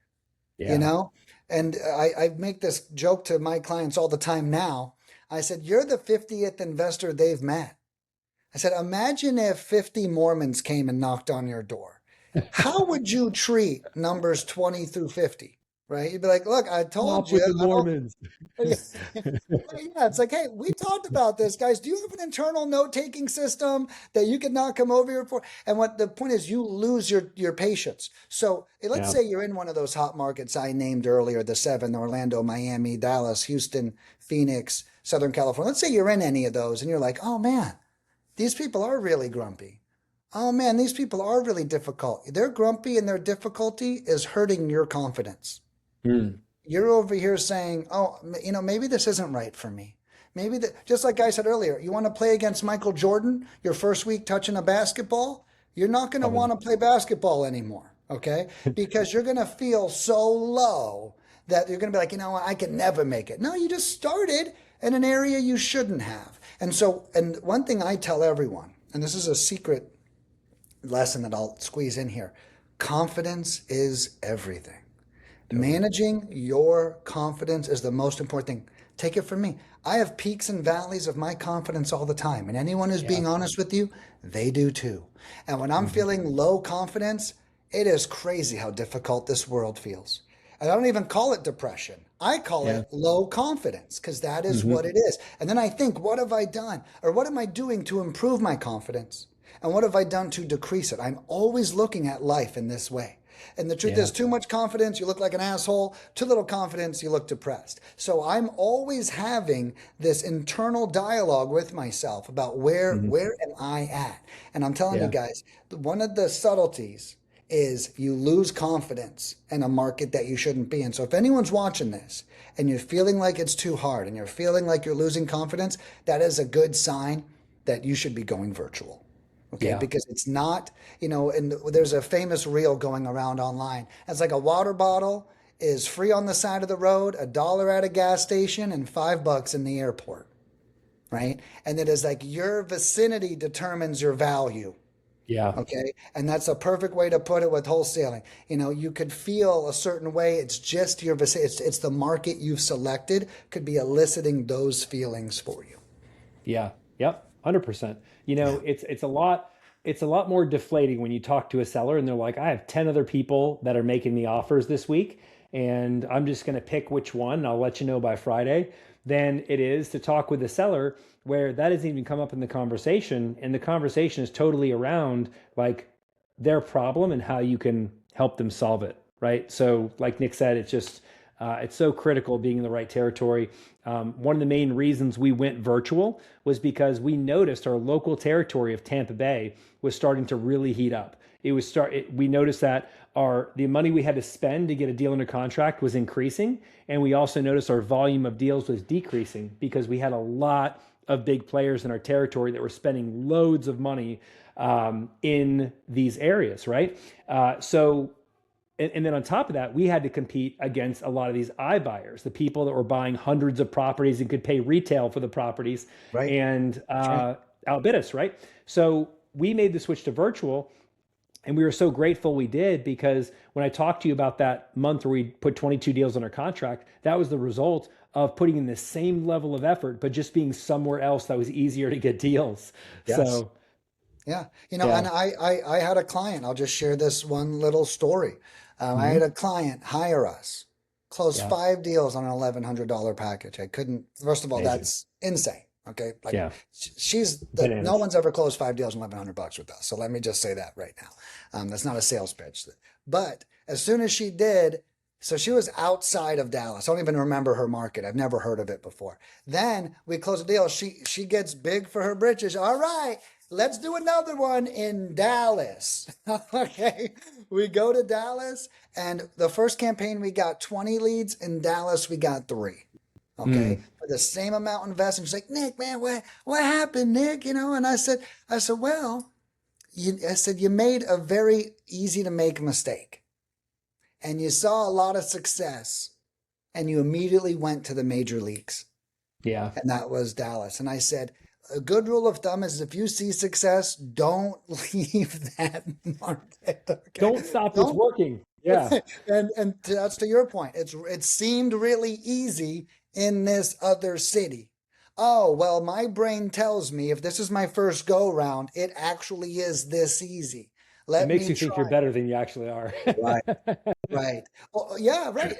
And I make this joke to my clients all the time now. I said, you're the 50th investor they've met. I said, imagine if 50 Mormons came and knocked on your door. How would you treat numbers 20 through 50? Right? You'd be like, look, I told you. With the Mormons. Yeah, it's like, hey, we talked about this, guys. Do you have an internal note-taking system that you could not come over here for? And what the point is, you lose your patience. So let's say you're in one of those hot markets I named earlier, the 7, Orlando, Miami, Dallas, Houston, Phoenix, Southern California. Let's say you're in any of those and you're like, oh man, these people are really grumpy. Oh man, these people are really difficult. They're grumpy and their difficulty is hurting your confidence. You're over here saying, oh, maybe this isn't right for me. Maybe just like I said earlier, you want to play against Michael Jordan your first week touching a basketball, you're not going to want to play basketball anymore, okay? Because you're going to feel so low that you're going to be like, I can never make it. No, you just started in an area you shouldn't have. And one thing I tell everyone, and this is a secret lesson that I'll squeeze in here, confidence is everything. Managing your confidence is the most important thing. Take it from me. I have peaks and valleys of my confidence all the time. And anyone who's being honest with you, they do too. And when I'm feeling low confidence, it is crazy how difficult this world feels. I don't even call it depression. I call Yeah. it low confidence because that is Hmm. what it is. And then I think, what have I done? Or what am I doing to improve my confidence? And what have I done to decrease it? I'm always looking at life in this way. And the truth Yeah. is, too much confidence, you look like an asshole. Too little confidence, you look depressed. So I'm always having this internal dialogue with myself about Hmm. where am I at? And I'm telling you Yeah. guys, one of the subtleties is you lose confidence in a market that you shouldn't be in. So if anyone's watching this and you're feeling like it's too hard and you're feeling like you're losing confidence, that is a good sign that you should be going virtual. Okay, Yeah. because it's not, and there's a famous reel going around online. It's like a water bottle is free on the side of the road, $1 at a gas station, and $5 in the airport, right? And it is like your vicinity determines your value. Yeah. Okay. And that's a perfect way to put it with wholesaling. You could feel a certain way. It's just your vicinity. It's the market you've selected could be eliciting those feelings for you. Yeah. Yep. 100%. Yeah. It's a lot more deflating when you talk to a seller and they're like, I have 10 other people that are making the offers this week, and I'm just going to pick which one, and I'll let you know by Friday, than it is to talk with a seller where that doesn't even come up in the conversation. And the conversation is totally around like their problem and how you can help them solve it. Right. So, like Nick said, it's so critical being in the right territory. One of the main reasons we went virtual was because we noticed our local territory of Tampa Bay was starting to really heat up. We noticed that the money we had to spend to get a deal under contract was increasing, and we also noticed our volume of deals was decreasing because we had a lot of big players in our territory that were spending loads of money in these areas, right? And then on top of that, we had to compete against a lot of these iBuyers, the people that were buying hundreds of properties and could pay retail for the properties Right. and That's right. outbid us, right? So we made the switch to virtual, and we were so grateful we did, because when I talked to you about that month where we put 22 deals on our contract, that was the result of putting in the same level of effort, but just being somewhere else that was easier to get deals. Yes. So, Yeah. And yeah. I had a client, I'll just share this one little story. I had Hmm. a client hire us, close Yeah. 5 deals on an $1,100 package. I couldn't, first of all, Amazing. that's insane. Okay. Like Yeah. no Bananas. one's ever closed 5 deals on $1,100 with us. So let me just say that right now. That's not a sales pitch. But as soon as she did, so she was outside of Dallas. I don't even remember her market. I've never heard of it before. Then we close a deal. She gets big for her britches. All right, let's do another one in Dallas. Okay. We go to Dallas, and the first campaign we got 20 leads. In Dallas, we got three. Okay. Mm. For the same amount invested. She's like, Nick, man, what happened, Nick? And I said, well, I said, you made a very easy to make mistake, and you saw a lot of success, and you immediately went to the major leagues, Yeah. and that was Dallas. And I said, a good rule of thumb is if you see success, don't leave that market. Okay. Don't stop what's Don't. working. Yeah. And that's to your point. It seemed really easy in this other city. Oh, well, my brain tells me if this is my first go round, it actually is this easy. It Let makes me you think you're try. better than you actually are. Right. Right. Well, yeah, right.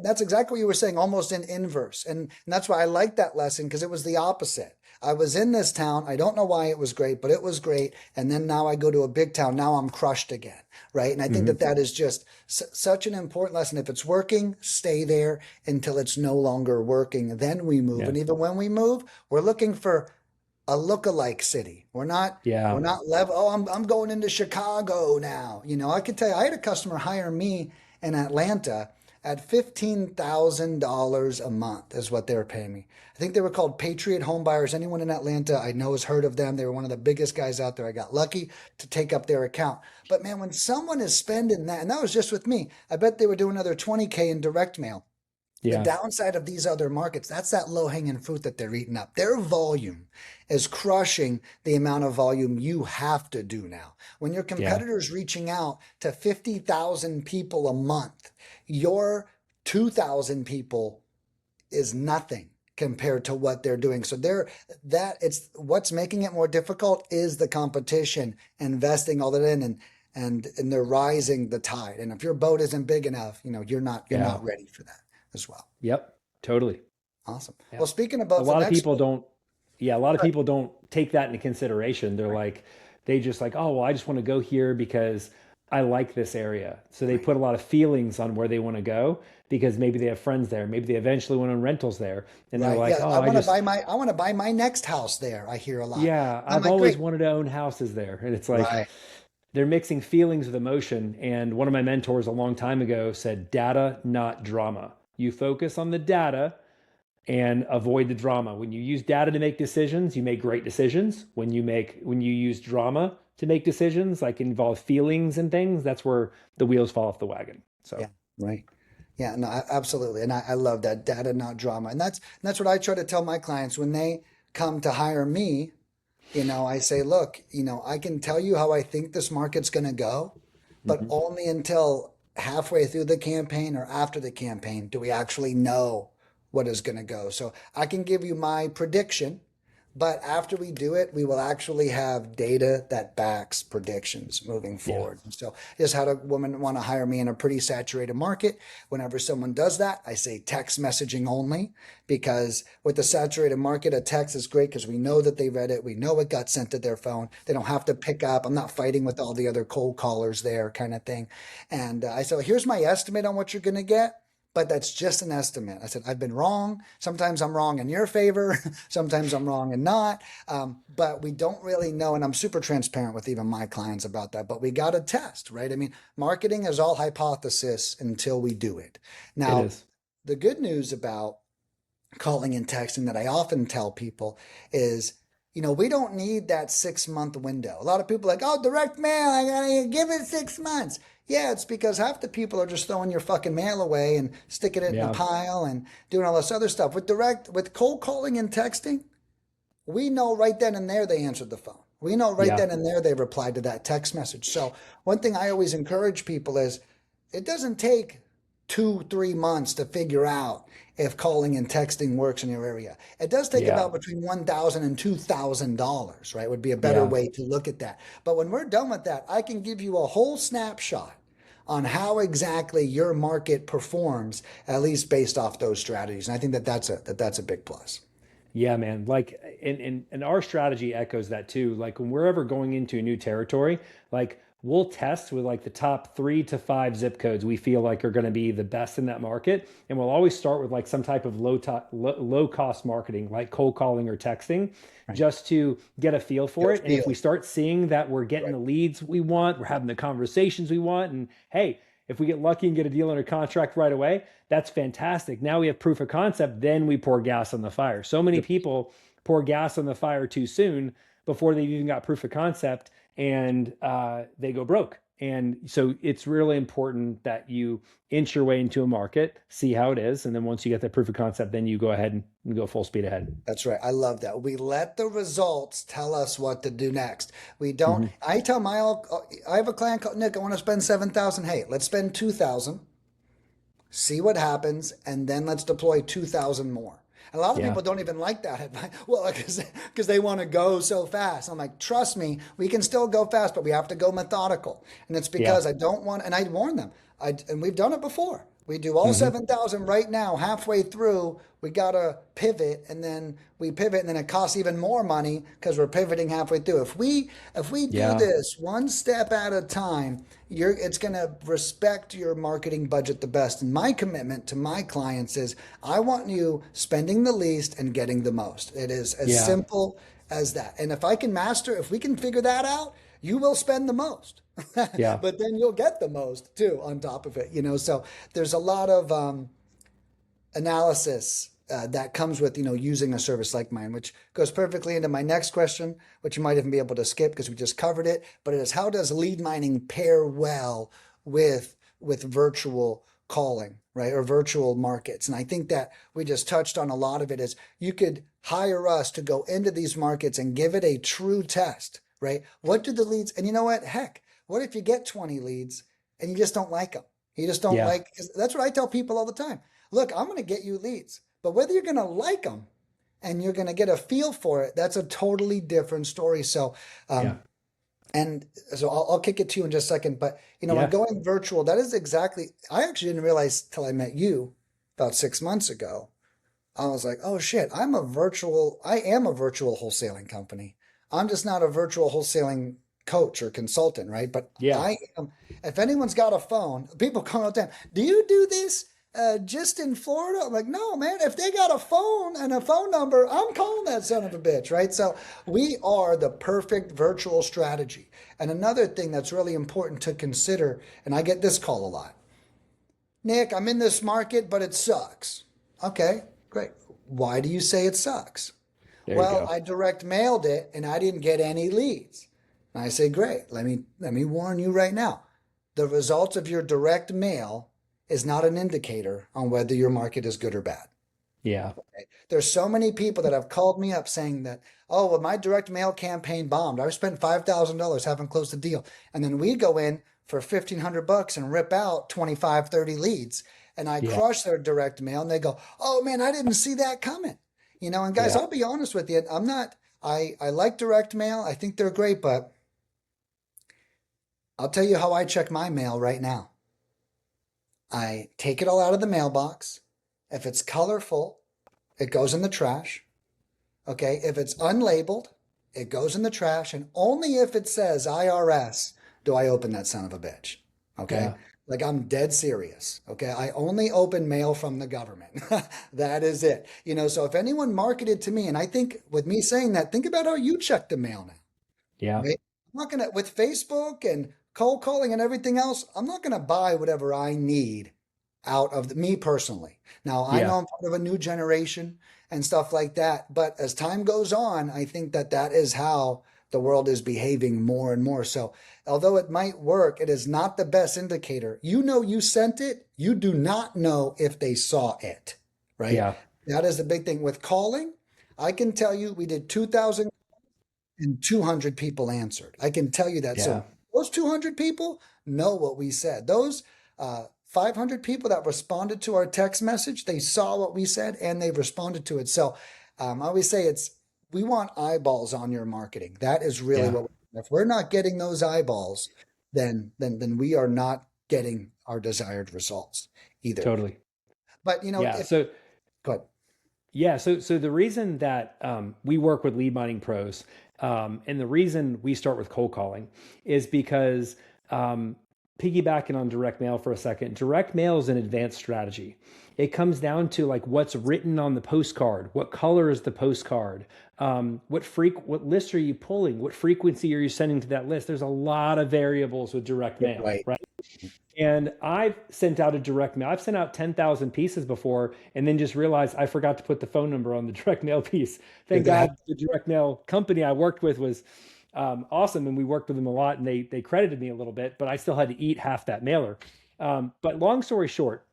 That's exactly what you were saying, almost in inverse. And that's why I liked that lesson, because it was the opposite. I was in this town. I don't know why it was great, but it was great. And then now I go to a big town. Now I'm crushed again. Right. And I think that Hmm. that is just such an important lesson. If it's working, stay there until it's no longer working. Then we move. Yeah. And even when we move, we're looking for a look-alike city. We're Yeah. not level. Oh, I'm going into Chicago now. I could tell you, I had a customer hire me in Atlanta at $15,000 a month is what they were paying me. I think they were called Patriot Home Buyers. Anyone in Atlanta I know has heard of them. They were one of the biggest guys out there. I got lucky to take up their account. But man, when someone is spending that, and that was just with me, I bet they were doing another 20K in direct mail. The Yeah. downside of these other markets, that's that low hanging fruit that they're eating up. Their volume is crushing the amount of volume you have to do now. When your Yeah. competitor's reaching out to 50,000 people a month, your 2,000 people is nothing compared to what they're doing. So it's what's making it more difficult is the competition, investing all that in. And and they're rising the tide. And if your boat isn't big enough, you're Yeah. not ready for that as well. Yep. Totally. Awesome. Yeah. Well, speaking of A boats, the lot of next people one. don't, yeah, a lot of Right. people don't take that into consideration. They're like, they just like, oh, well, I just want to go here because I like this area. So they Right. put a lot of feelings on where they want to go because maybe they have friends there. Maybe they eventually went on rentals there. And they're Right. like, Yeah. oh, I want to buy my next house there. I hear a lot. yeah, I'm I've like, always great. wanted to own houses there. And it's like, Right. they're mixing feelings with emotion. And one of my mentors a long time ago said, data, not drama. You focus on the data and avoid the drama. When you use data to make decisions, you make great decisions. When you use drama to make decisions, like involve feelings and things, that's where the wheels fall off the wagon. So Yeah. Right. Yeah, no, absolutely. And I love that data, not drama. And that's what I try to tell my clients when they come to hire me. I say, look, I can tell you how I think this market's going to go, but mhm. only until halfway through the campaign or after the campaign do we actually know what is going to go. So I can give you my prediction, but after we do it, we will actually have data that backs predictions moving Yeah, forward. So just had a woman want to hire me in a pretty saturated market. Whenever someone does that, I say text messaging only, because with the saturated market, a text is great because we know that they read it. We know it got sent to their phone. They don't have to pick up. I'm not fighting with all the other cold callers there, kind of thing. And I said, here's my estimate on what you're going to get. But that's just an estimate. I said, I've been wrong. Sometimes I'm wrong in your favor. Sometimes I'm wrong and not. But we don't really know. And I'm super transparent with even my clients about that. But we got to test, right? I mean, marketing is all hypothesis until we do it. it Now, is. the good news about calling and texting that I often tell people is, we don't need that 6 month window. A lot of people are like, oh, direct mail, I gotta give it 6 months. Yeah, it's because half the people are just throwing your fucking mail away and sticking it in a Yeah, pile and doing all this other stuff. With cold calling and texting, we know right then and there they answered the phone. We know right yeah, then and there they replied to that text message. So one thing I always encourage people is it doesn't take 2, 3 months to figure out if calling and texting works in your area. It does take yeah, about between $1,000 and $2,000, right? Would be a better yeah. way to look at that. But when we're done with that, I can give you a whole snapshot on how exactly your market performs, at least based off those strategies. And I think that's a big plus. Yeah, man. Like, and our strategy echoes that too. Like when we're ever going into a new territory, like we'll test with like the top 3 to 5 zip codes we feel like are going to be the best in that market, and we'll always start with like some type of low cost marketing, like cold calling or texting, Right. just to get a feel Get for a it. And if we feel. start seeing that we're getting Right. the leads we want, we're having the conversations we want, and hey, if we get lucky and get a deal under contract right away, that's fantastic. Now we have proof of concept, then we pour gas on the fire. So many people pour gas on the fire too soon before they've even got proof of concept, and they go broke. And so it's really important that you inch your way into a market, see how it is. And then once you get that proof of concept, then you go ahead and go full speed ahead. That's right. I love that. We let the results tell us what to do next. We don't. Mhm. I have a client called Nick. I want to spend 7,000. Hey, let's spend 2,000. See what happens, and then let's deploy 2,000 more. And a lot of Yeah. people don't even like that advice. Well, because they want to go so fast. I'm like, trust me, we can still go fast, but we have to go methodical. And it's Yeah. because I don't want, and I warn them, and we've done it before. We do all Hmm. 7,000 right now. Halfway through, we got to pivot, and then we pivot, and then it costs even more money because we're pivoting halfway through. If we do Yeah. this one step at a time, it's going to respect your marketing budget the best. And my commitment to my clients is I want you spending the least and getting the most. It is as Yeah. simple as that. And if we can figure that out, you will spend the most. Yeah. But then you'll get the most too on top of it. So there's a lot of analysis that comes with using a service like mine, which goes perfectly into my next question, which you might even be able to skip because we just covered it. But it is, how does lead mining pair well with virtual calling, right, or virtual markets? And I think that we just touched on a lot of it. Is you could hire us to go into these markets and give it a true test, right? What do the leads? And you know what? Heck, what if you get 20 leads and you just don't like them? You just don't Yeah. like. That's what I tell people all the time. Look, I'm going to get you leads, but whether you're going to like them and you're going to get a feel for it, that's a totally different story. So Yeah. And so I'll kick it to you in just a second. But, when Yeah. going virtual, that is exactly, I actually didn't realize till I met you about 6 months ago. I was like, oh shit, I am a virtual wholesaling company. I'm just not a virtual wholesaling coach or consultant, right? But Yeah. I am, if anyone's got a phone, people come all the time, do you do this just in Florida? I'm like, no, man, if they got a phone and a phone number, I'm calling that son of a bitch, right? So we are the perfect virtual strategy. And another thing that's really important to consider, and I get this call a lot. Nick, I'm in this market, but it sucks. Okay, great. Why do you say it sucks? There you Well, go. I direct mailed it and I didn't get any leads. And I say, great. Let me warn you right now. The results of your direct mail is not an indicator on whether your market is good or bad. Yeah. There's so many people that have called me up saying that, oh, well, my direct mail campaign bombed. I spent $5,000, haven't closed the deal. And then we go in for $1,500 and rip out 25, 30 leads. And I Yeah. crush their direct mail and they go, oh man, I didn't see that coming. And guys, Yeah. I'll be honest with you. I like direct mail. I think they're great, but I'll tell you how I check my mail right now. I take it all out of the mailbox. If it's colorful, it goes in the trash. Okay, if it's unlabeled, it goes in the trash, and only if it says IRS do I open that son of a bitch. Okay, Yeah. like I'm dead serious. Okay, I only open mail from the government. That is it. So if anyone marketed to me, and I think with me saying that, think about how you check the mail now. Yeah. Right? I'm not gonna with Facebook and cold calling and everything else. I'm not gonna buy whatever I need out of me personally. Now I Yeah. know I'm part of a new generation and stuff like that, but as time goes on, I think that that is how the world is behaving more and more. So although it might work, it is not the best indicator. You sent it. You do not know if they saw it, right? Yeah. That is the big thing with calling. I can tell you we did 2,000 and 200 people answered. I can tell you that. Yeah. So those 200 people know what we said. Those 500 people that responded to our text message, they saw what we said and they responded to it. So I always say we want eyeballs on your marketing. That is really Yeah. what if we're not getting those eyeballs, then we are not getting our desired results either. Totally. But Yeah. if So go ahead. yeah, so the reason that we work with lead mining pros, and the reason we start with cold calling is because piggybacking on direct mail for a second, direct mail is an advanced strategy. It comes down to like what's written on the postcard, what color is the postcard, what list are you pulling, what frequency are you sending to that list. There's a lot of variables with direct mail, Right. right? And I've sent out a direct mail. I've sent out 10,000 pieces before and then just realized I forgot to put the phone number on the direct mail piece. Did Thank that happen? God the direct mail company I worked with was awesome. And we worked with them a lot and they credited me a little bit, but I still had to eat half that mailer. But long story short,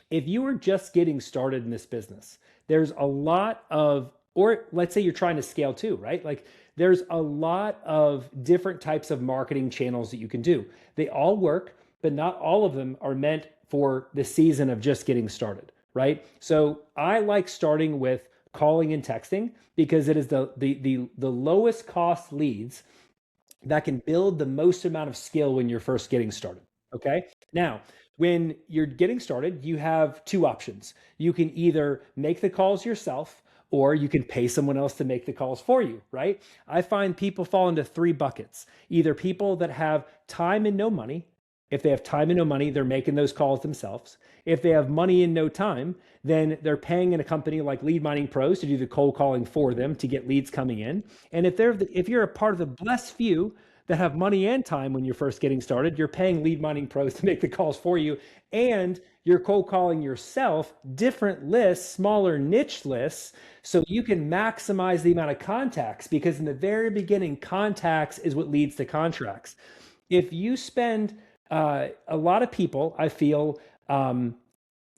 if you are just getting started in this business, there's a lot of, or let's say you're trying to scale too, right? Like there's a lot of different types of marketing channels that you can do. They all work, but not all of them are meant for the season of just getting started, right? So I like starting with calling and texting because it is the lowest cost leads that can build the most amount of skill when you're first getting started. Okay. Now, when you're getting started, you have two options. You can either make the calls yourself or you can pay someone else to make the calls for you, right? I find people fall into three buckets. Either people that have time and no money. If they have time and no money, they're making those calls themselves. If they have money and no time, then they're paying in a company like Lead Mining Pros to do the cold calling for them to get leads coming in. And if you're a part of the blessed few that have money and time when you're first getting started, you're paying Lead Mining Pros to make the calls for you, and you're cold calling yourself different lists, smaller niche lists, so you can maximize the amount of contacts, because in the very beginning, contacts is what leads to contracts. If you spend a lot of people, I feel, well,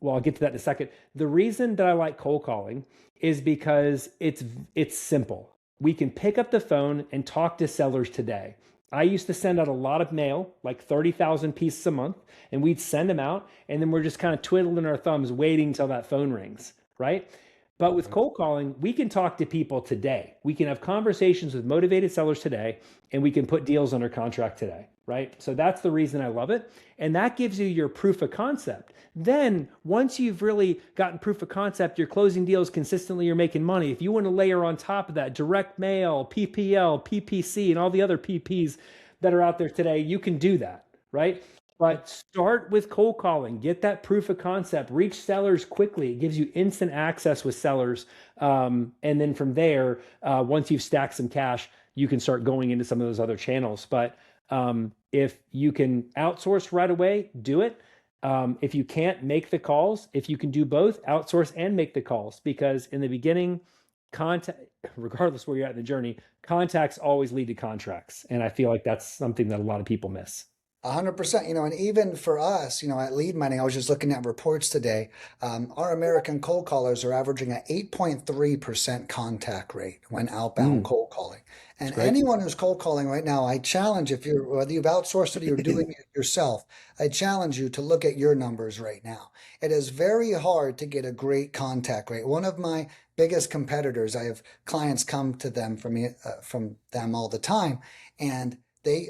I'll get to that in a second. The reason that I like cold calling is because it's simple. We can pick up the phone and talk to sellers today. I used to send out a lot of mail, like 30,000 pieces a month, and we'd send them out, and then we're just kind of twiddling our thumbs waiting till that phone rings, right? But with cold calling, we can talk to people today. We can have conversations with motivated sellers today, and we can put deals under contract today, right? So that's the reason I love it. And that gives you your proof of concept. Then, once you've really gotten proof of concept, you're closing deals consistently, you're making money. If you want to layer on top of that direct mail, PPL, PPC, and all the other PPs that are out there today, you can do that, right? But start with cold calling, get that proof of concept, reach sellers quickly. It gives you instant access with sellers. And then from there, once you've stacked some cash, you can start going into some of those other channels. But if you can outsource right away, do it. If you can't make the calls, if you can do both, outsource and make the calls. Because in the beginning, contact, regardless where you're at in the journey, contacts always lead to contracts. And I feel like that's something that a lot of people miss. 100%, and even for us, at lead mining, I was just looking at reports today. Our American cold callers are averaging an 8.3% contact rate when outbound Mm, cold calling. it's And great. anyone who's cold calling right now, I challenge if you're, whether you've outsourced it or you're doing it yourself, I challenge you to look at your numbers right now. It is very hard to get a great contact rate. One of my biggest competitors, I have clients come to them from them all the time, and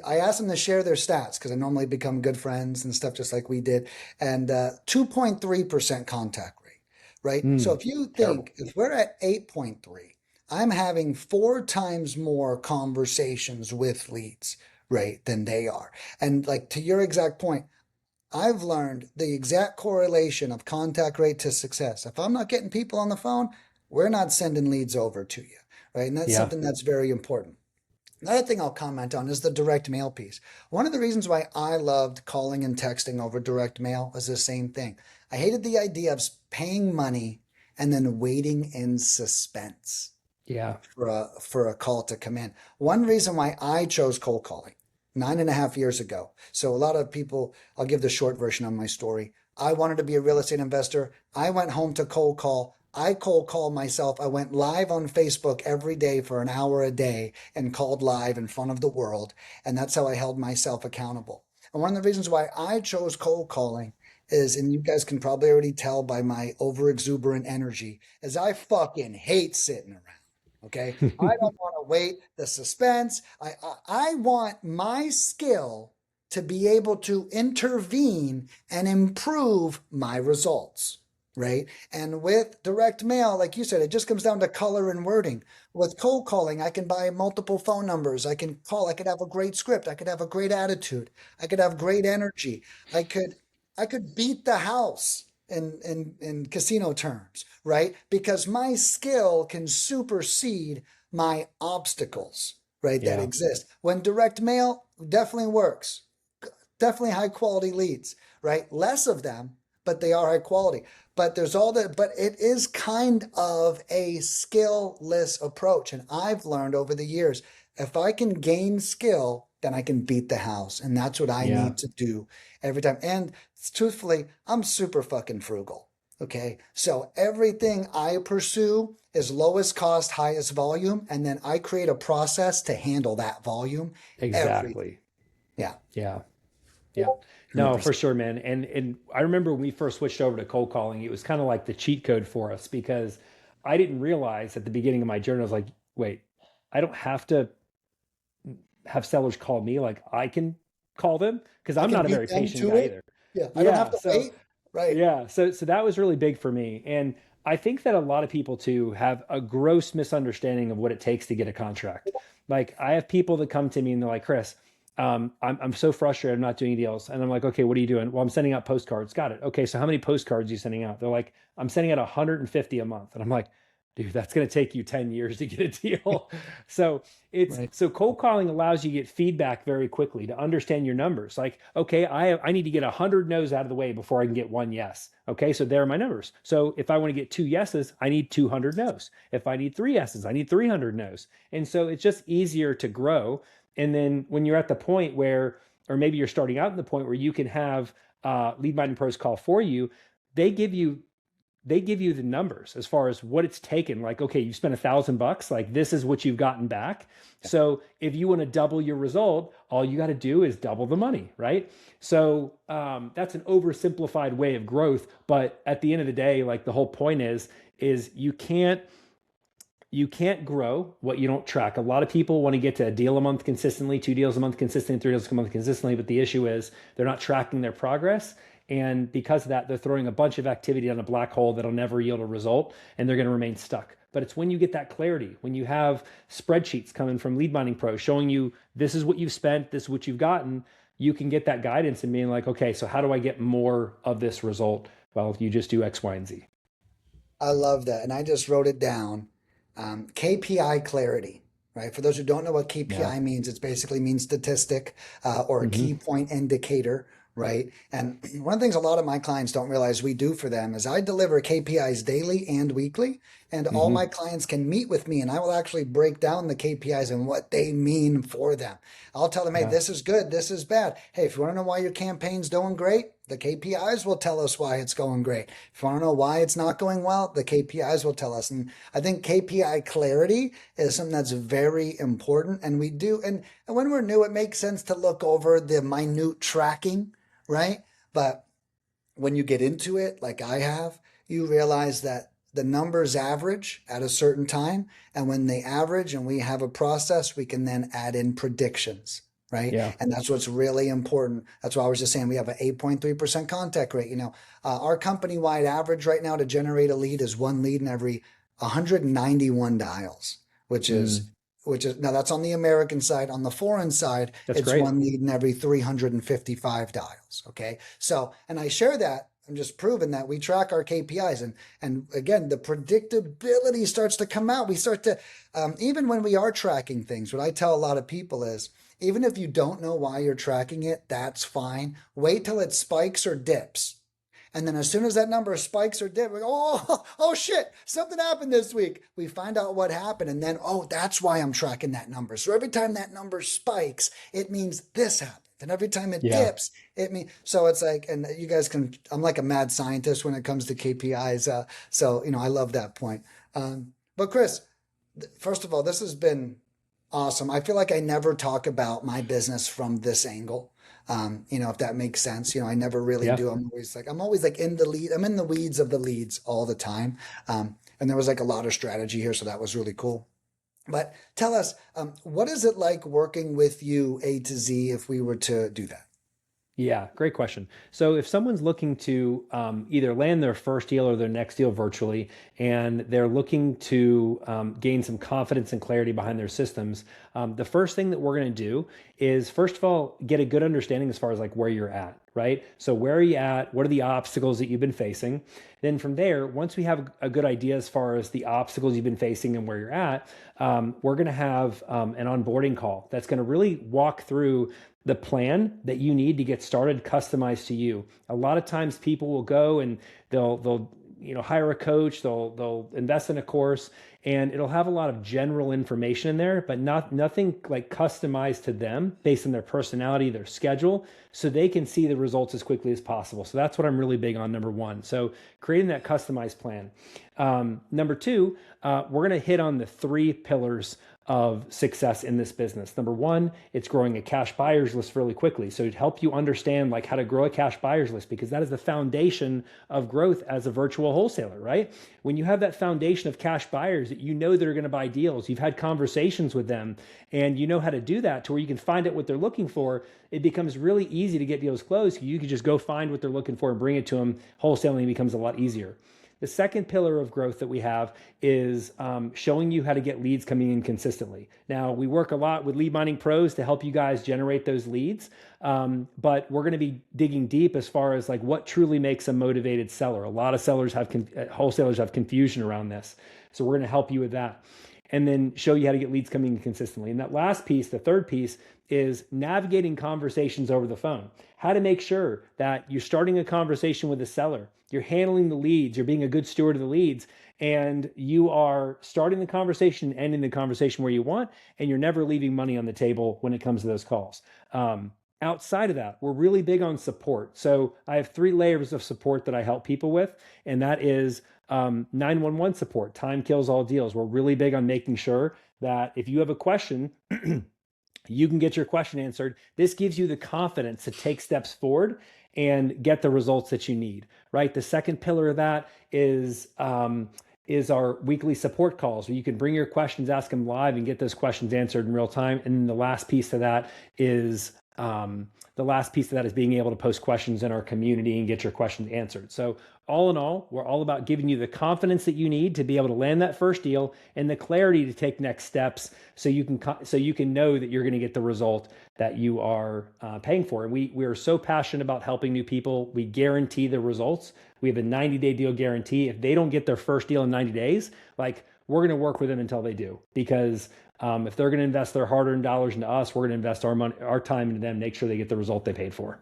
I asked them to share their stats because I normally become good friends and stuff just like we did, and 2.3% contact rate, right? So Mm, if you terrible. think if we're at 8.3, I'm having 4 times more conversations with leads, right, than they are. And like to your exact point, I've learned the exact correlation of contact rate to success. If I'm not getting people on the phone, we're not sending leads over to you, right? And that's Yeah. something that's very important. Another thing I'll comment on is the direct mail piece. One of the reasons why I loved calling and texting over direct mail was the same thing. I hated the idea of paying money and then waiting in suspense Yeah. for a call to come in. One reason why I chose cold calling 9.5 years ago. So a lot of people, I'll give the short version of my story. I wanted to be a real estate investor. I went home to cold call. I cold called myself. I went live on Facebook every day for an hour a day and called live in front of the world. And that's how I held myself accountable. And one of the reasons why I chose cold calling is, and you guys can probably already tell by my over exuberant energy, is I fucking hate sitting around. Okay. I don't want to wait the suspense. I want my skill to be able to intervene and improve my results. Right. And with direct mail, like you said, it just comes down to color and wording. With cold calling, I can buy multiple phone numbers. I can call. I could have a great script. I could have a great attitude. I could have great energy. I could I could beat the house in casino terms, right? Because my skill can supersede my obstacles, right, that Yeah. exist. When direct mail definitely works, definitely high quality leads, right? Less of them, but they are high quality. But there's all that, but it is kind of a skill-less approach. And I've learned over the years, if I can gain skill, then I can beat the house. And that's what I Yeah. need to do every time. And truthfully, I'm super fucking frugal. Okay. So everything I pursue is lowest cost, highest volume. And then I create a process to handle that volume. Everything. Exactly. Yeah. Yeah. Yeah. No, for 100%. sure, man. And I remember when we first switched over to cold calling, it was kind of like the cheat code for us because I didn't realize at the beginning of my journey, I was like, wait, I don't have to have sellers call me. Like I can call them because I I'm can not a beat very them patient to guy it. either. Yeah. I don't have Yeah. to So wait. Right. yeah, so that was really big for me. And I think that a lot of people too have a gross misunderstanding of what it takes to get a contract. Like I have people that come to me and they're like, Chris, I'm so frustrated. I'm not doing deals. And I'm like, okay, what are you doing? Well, I'm sending out postcards. Got it. Okay, so how many postcards are you sending out? They're like, I'm sending out 150 a month. And I'm like, dude, that's going to take you 10 years to get a deal. So Right. so cold calling allows you to get feedback very quickly to understand your numbers. Like, okay, I need to get 100 no's out of the way before I can get one yes. Okay, so there are my numbers. So if I want to get two yeses, I need 200 no's. If I need three yeses, I need 300 no's. And so it's just easier to grow. And then when you're at the point where, or maybe you're starting out in the point where you can have lead minded pros call for you, they give you they give you the numbers as far as what it's taken. Like, okay, you spent $1,000, like this is what you've gotten back. So if you want to double your result, all you got to do is double the money, right? So that's an oversimplified way of growth, but at the end of the day, like the whole point is you can't grow what you don't track. A lot of people want to get to a deal a month consistently, 2 deals a month consistently, 3 deals a month consistently, but the issue is they're not tracking their progress. And because of that, they're throwing a bunch of activity down a black hole that'll never yield a result, and they're going to remain stuck. But it's when you get that clarity, when you have spreadsheets coming from Lead Mining Pro showing you this is what you've spent, this is what you've gotten, you can get that guidance and being like, okay, so how do I get more of this result? Well, you just do X, Y, and Z. I love that. And I just wrote it down. KPI clarity, right? For those who don't know what Yeah. KPI means, it basically means statistic or a key Hmm. point indicator, right? And one of the things a lot of my clients don't realize we do for them is I deliver KPIs daily and weekly, and all my Hmm. clients can meet with me and I will actually break down the KPIs and what they mean for them. I'll tell them, hey, Yeah. this is good, this is bad. Hey, if you want to know why your campaign's doing great, the KPIs will tell us why it's going great. If you want to know why it's not going well, the KPIs will tell us. And I think KPI clarity is something that's very important. And we do, and when we're new, it makes sense to look over the minute tracking, right? But when you get into it, like I have, you realize that the numbers average at a certain time. And when they average and we have a process, we can then add in predictions, right? Yeah. And that's what's really important. That's why I was just saying we have an 8.3% contact rate. Our company wide average right now to generate a lead is one lead in every 191 dials, which is Mm, now that's on the American side. On the foreign side, that's it's great. one lead in every 355 dials. Okay. So, and I share that. I'm just proving that we track our KPIs, and again, the predictability starts to come out. We start to, even when we are tracking things, what I tell a lot of people is, even if you don't know why you're tracking it, that's fine. Wait till it spikes or dips. And then as soon as that number spikes or dips, we go, oh shit, something happened this week. We find out what happened. And then, oh, that's why I'm tracking that number. So every time that number spikes, it means this happened. And every time it Yeah. dips, it means, so it's like, and you guys can, I'm like a mad scientist when it comes to KPIs. So, I love that point. But Chris, first of all, this has been awesome. I feel like I never talk about my business from this angle. If that makes sense. I never really Yeah. do. I'm always like in the lead. I'm in the weeds of the leads all the time. And there was like a lot of strategy here, so that was really cool. But tell us, what is it like working with you A to Z if we were to do that? Yeah, great question. So if someone's looking to either land their first deal or their next deal virtually, and they're looking to gain some confidence and clarity behind their systems, the first thing that we're going to do is, first of all, get a good understanding as far as like where you're at, right? So where are you at? What are the obstacles that you've been facing? Then from there, once we have a good idea as far as the obstacles you've been facing and where you're at, we're going to have an onboarding call that's going to really walk through the plan that you need to get started customized to you. A lot of times people will go and they'll hire a coach, they'll invest in a course, and it'll have a lot of general information in there, but nothing like customized to them based on their personality, their schedule, so they can see the results as quickly as possible. So that's what I'm really big on, number one. So creating that customized plan. Number two, we're going to hit on the three pillars of success in this business. Number one, it's growing a cash buyers list really quickly. So to help you understand like how to grow a cash buyers list, because that is the foundation of growth as a virtual wholesaler, right? When you have that foundation of cash buyers that you know that are going to buy deals, you've had conversations with them, and you know how to do that to where you can find out what they're looking for, it becomes really easy to get deals closed. You can just go find what they're looking for and bring it to them. Wholesaling becomes a lot easier. The second pillar of growth that we have is showing you how to get leads coming in consistently. Now, we work a lot with lead mining pros to help you guys generate those leads, but we're going to be digging deep as far as like what truly makes a motivated seller. A lot of wholesalers have confusion around this, so we're going to help you with that, and then show you how to get leads coming in consistently. And that last piece, the third piece, is navigating conversations over the phone. How to make sure that you're starting a conversation with a seller, you're handling the leads, you're being a good steward of the leads, and you are starting the conversation, ending the conversation where you want, and you're never leaving money on the table when it comes to those calls. Outside of that, we're really big on support. So I have 3 layers of support that I help people with, and that is 911 support. Time kills all deals. We're really big on making sure that if you have a question, you can get your question answered. This gives you the confidence to take steps forward and get the results that you need, right? The second pillar of that is our weekly support calls where you can bring your questions, ask them live, and get those questions answered in real time. And then the last piece of that is being able to post questions in our community and get your questions answered. So all in all, we're all about giving you the confidence that you need to be able to land that first deal and the clarity to take next steps so you can know that you're going to get the result that you are paying for. And we are so passionate about helping new people. We guarantee the results. We have a 90-day deal guarantee. If they don't get their first deal in 90 days, like, we're going to work with them until they do, because if they're going to invest their hard-earned dollars into us, we're going to invest our money, our time into them, make sure they get the result they paid for.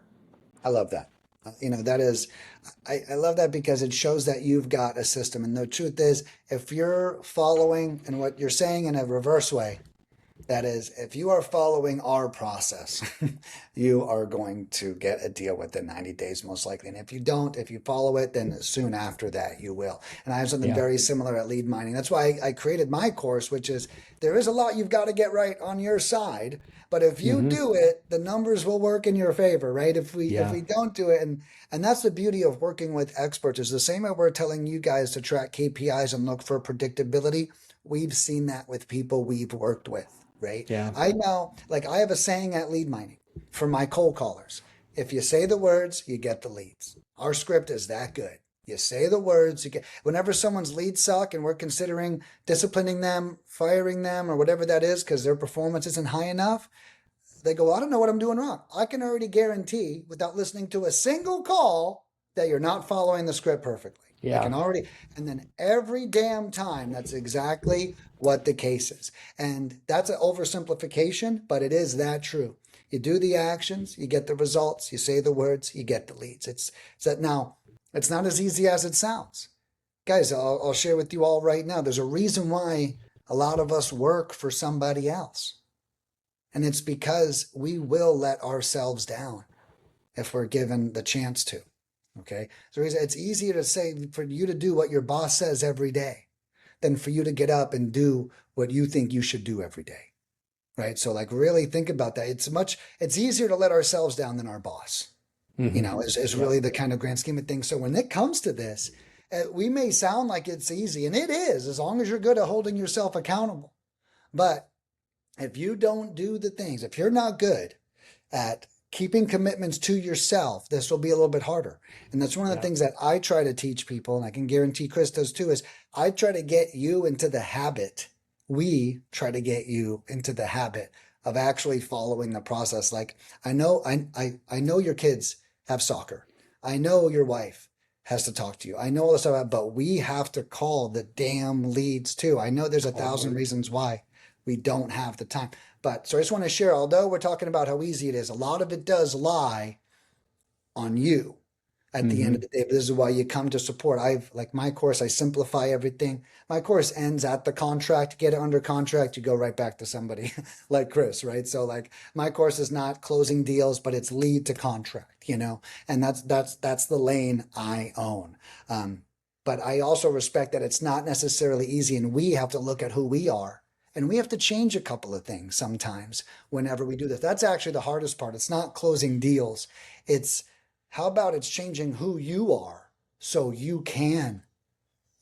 I love that. That is, I love that because it shows that you've got a system. And the truth is, if you're following and what you're saying in a reverse way, that is, if you are following our process, you are going to get a deal within 90 days, most likely. And if you don't, if you follow it, then soon after that, you will. And I have something very similar at Lead Mining. That's why I created my course, which is there is a lot you've got to get right on your side. But if you do it, the numbers will work in your favor, right? If we don't do it, and that's the beauty of working with experts, is the same way we're telling you guys to track KPIs and look for predictability. We've seen that with people we've worked with. Right? Yeah. I know, like, I have a saying at Lead Mining for my cold callers. If you say the words, you get the leads. Our script is that good. You say the words, you get, whenever someone's leads suck and we're considering disciplining them, firing them, or whatever that is, because their performance isn't high enough, they go, I don't know what I'm doing wrong. I can already guarantee without listening to a single call that you're not following the script perfectly. Yeah. I can already, and then every damn time, that's exactly what the case is. And that's an oversimplification, but it is that true. You do the actions, you get the results. You say the words, you get the leads. It's that now. It's not as easy as it sounds, guys. I'll share with you all right now. There's a reason why a lot of us work for somebody else, and it's because we will let ourselves down if we're given the chance to. Okay, so it's easier to say for you to do what your boss says every day than for you to get up and do what you think you should do every day, right? So, like, really think about that. It's easier to let ourselves down than our boss, is really the kind of grand scheme of things. So when it comes to this, we may sound like it's easy, and it is, as long as you're good at holding yourself accountable. But if you don't do the things, if you're not good at keeping commitments to yourself, this will be a little bit harder. And that's one of the things that I try to teach people, and I can guarantee Chris does too, is I try to get you into the habit. We try to get you into the habit of actually following the process. Like, I know your kids have soccer. I know your wife has to talk to you. I know all this stuff, but we have to call the damn leads too. I know there's 1,000 reasons why we don't have the time. But so I just want to share, although we're talking about how easy it is, a lot of it does lie on you at the end of the day. But this is why you come to support. Like my course, I simplify everything. My course ends at the contract. Get it under contract, you go right back to somebody like Chris, right? So, like, my course is not closing deals, but it's lead to contract, and that's the lane I own. But I also respect that it's not necessarily easy, and we have to look at who we are. And we have to change a couple of things sometimes whenever we do this. That's actually the hardest part. It's not closing deals. It's how about it's changing who you are so you can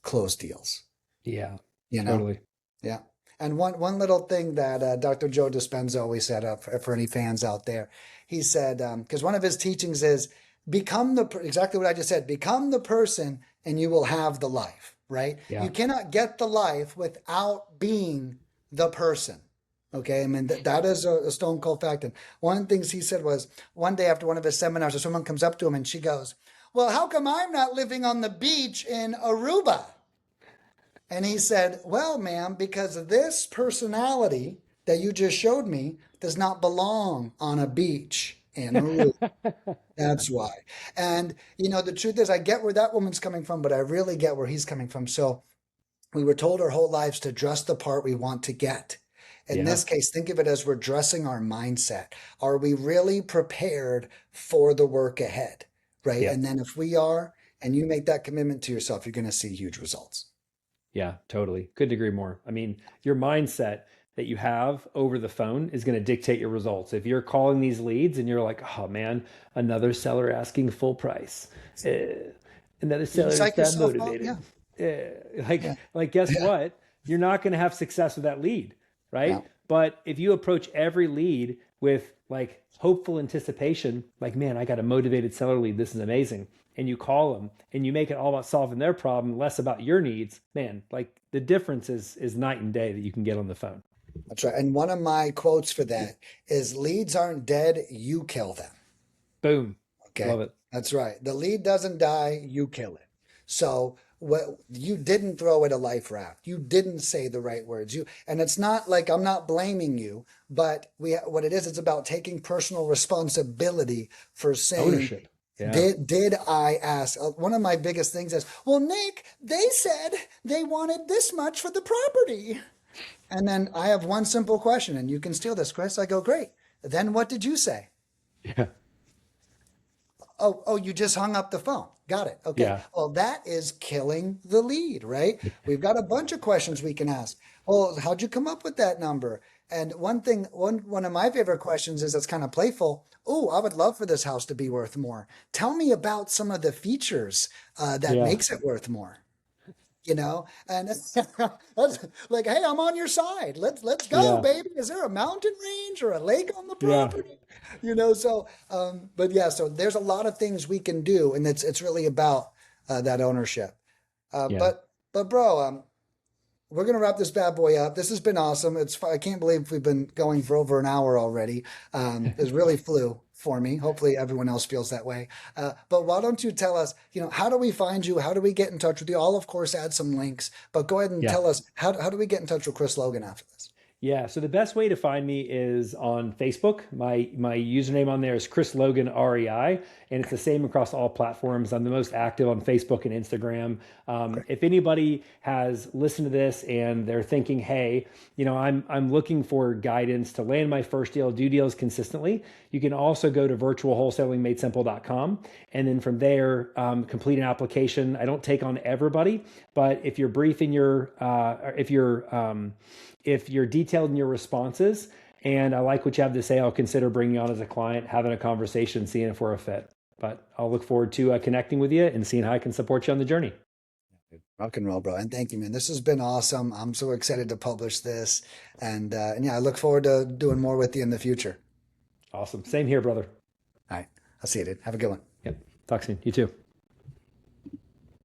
close deals. Yeah, totally. Yeah. And one little thing that Dr. Joe Dispenza always said for any fans out there, he said, because one of his teachings is exactly what I just said, become the person and you will have the life, right? Yeah. You cannot get the life without being the person. Okay. I mean, that is a stone cold fact. And one of the things he said was one day after one of his seminars, someone comes up to him and she goes, well, how come I'm not living on the beach in Aruba? And he said, well, ma'am, because this personality that you just showed me does not belong on a beach in Aruba. That's why. And, the truth is, I get where that woman's coming from, but I really get where he's coming from. So we were told our whole lives to dress the part we want to get. In Yeah. this case, think of it as we're dressing our mindset. Are we really prepared for the work ahead? Right. Yeah. And then if we are, and you make that commitment to yourself, you're going to see huge results. Yeah, totally. Couldn't agree more. I mean, your mindset that you have over the phone is going to dictate your results. If you're calling these leads and you're like, oh man, another seller asking full price, eh, another You seller psych that's not yourself up. motivated, Yeah. like, Yeah. guess Yeah. what? You're not going to have success with that lead, Yeah. right? But if you approach every lead with like hopeful anticipation, like, man, I got a motivated seller lead. This is amazing, and you call them and you make it all about solving their problem, less about your needs, man, like the difference is night and day that you can get on the phone. That's right. And one of my quotes for that is leads aren't dead, you kill them. Boom. Okay. Love it. That's right. The lead doesn't die, you kill it. So what you didn't throw it a life raft. You didn't say the right words. And it's not like I'm not blaming you, but what it is, it's about taking personal responsibility for saying, Ownership. Yeah. did I ask? One of my biggest things is, well, Nick, they said they wanted this much for the property. And then I have one simple question, and you can steal this, Chris. I go, great. Then what did you say? Yeah. Oh, you just hung up the phone. Got it. Okay. Yeah. Well, that is killing the lead, right? We've got a bunch of questions we can ask. Well, how'd you come up with that number? And one of my favorite questions is that's kind of playful. Oh, I would love for this house to be worth more. Tell me about some of the features that Yeah. makes it worth more. And that's like, hey, I'm on your side. Let's go, Yeah. baby. Is there a mountain range or a lake on the Yeah. property? But yeah, so there's a lot of things we can do, and it's really about that ownership. Uh, Yeah. but but bro, we're gonna wrap this bad boy up. This has been awesome. I can't believe we've been going for over an hour already. It really flew for me. Hopefully everyone else feels that way. But why don't you tell us, how do we find you? How do we get in touch with you? I'll of course add some links, but go ahead and Yeah. tell us how do we get in touch with Chris Logan after this? Yeah, so the best way to find me is on Facebook. My username on there is Chris Logan REI, and it's the same across all platforms. I'm the most active on Facebook and Instagram. If anybody has listened to this and they're thinking, "Hey, I'm looking for guidance to land my first deal, do deals consistently," you can also go to virtualwholesalingmadesimple.com, and then from there complete an application. I don't take on everybody, but if you're brief in your if you're detailed in your responses and I like what you have to say, I'll consider bringing you on as a client, having a conversation, seeing if we're a fit. But I'll look forward to connecting with you and seeing how I can support you on the journey. Rock and roll, bro. And thank you, man. This has been awesome. I'm so excited to publish this. And yeah, I look forward to doing more with you in the future. Awesome. Same here, brother. All right. I'll see you, dude. Have a good one. Yep. Talk soon. You too.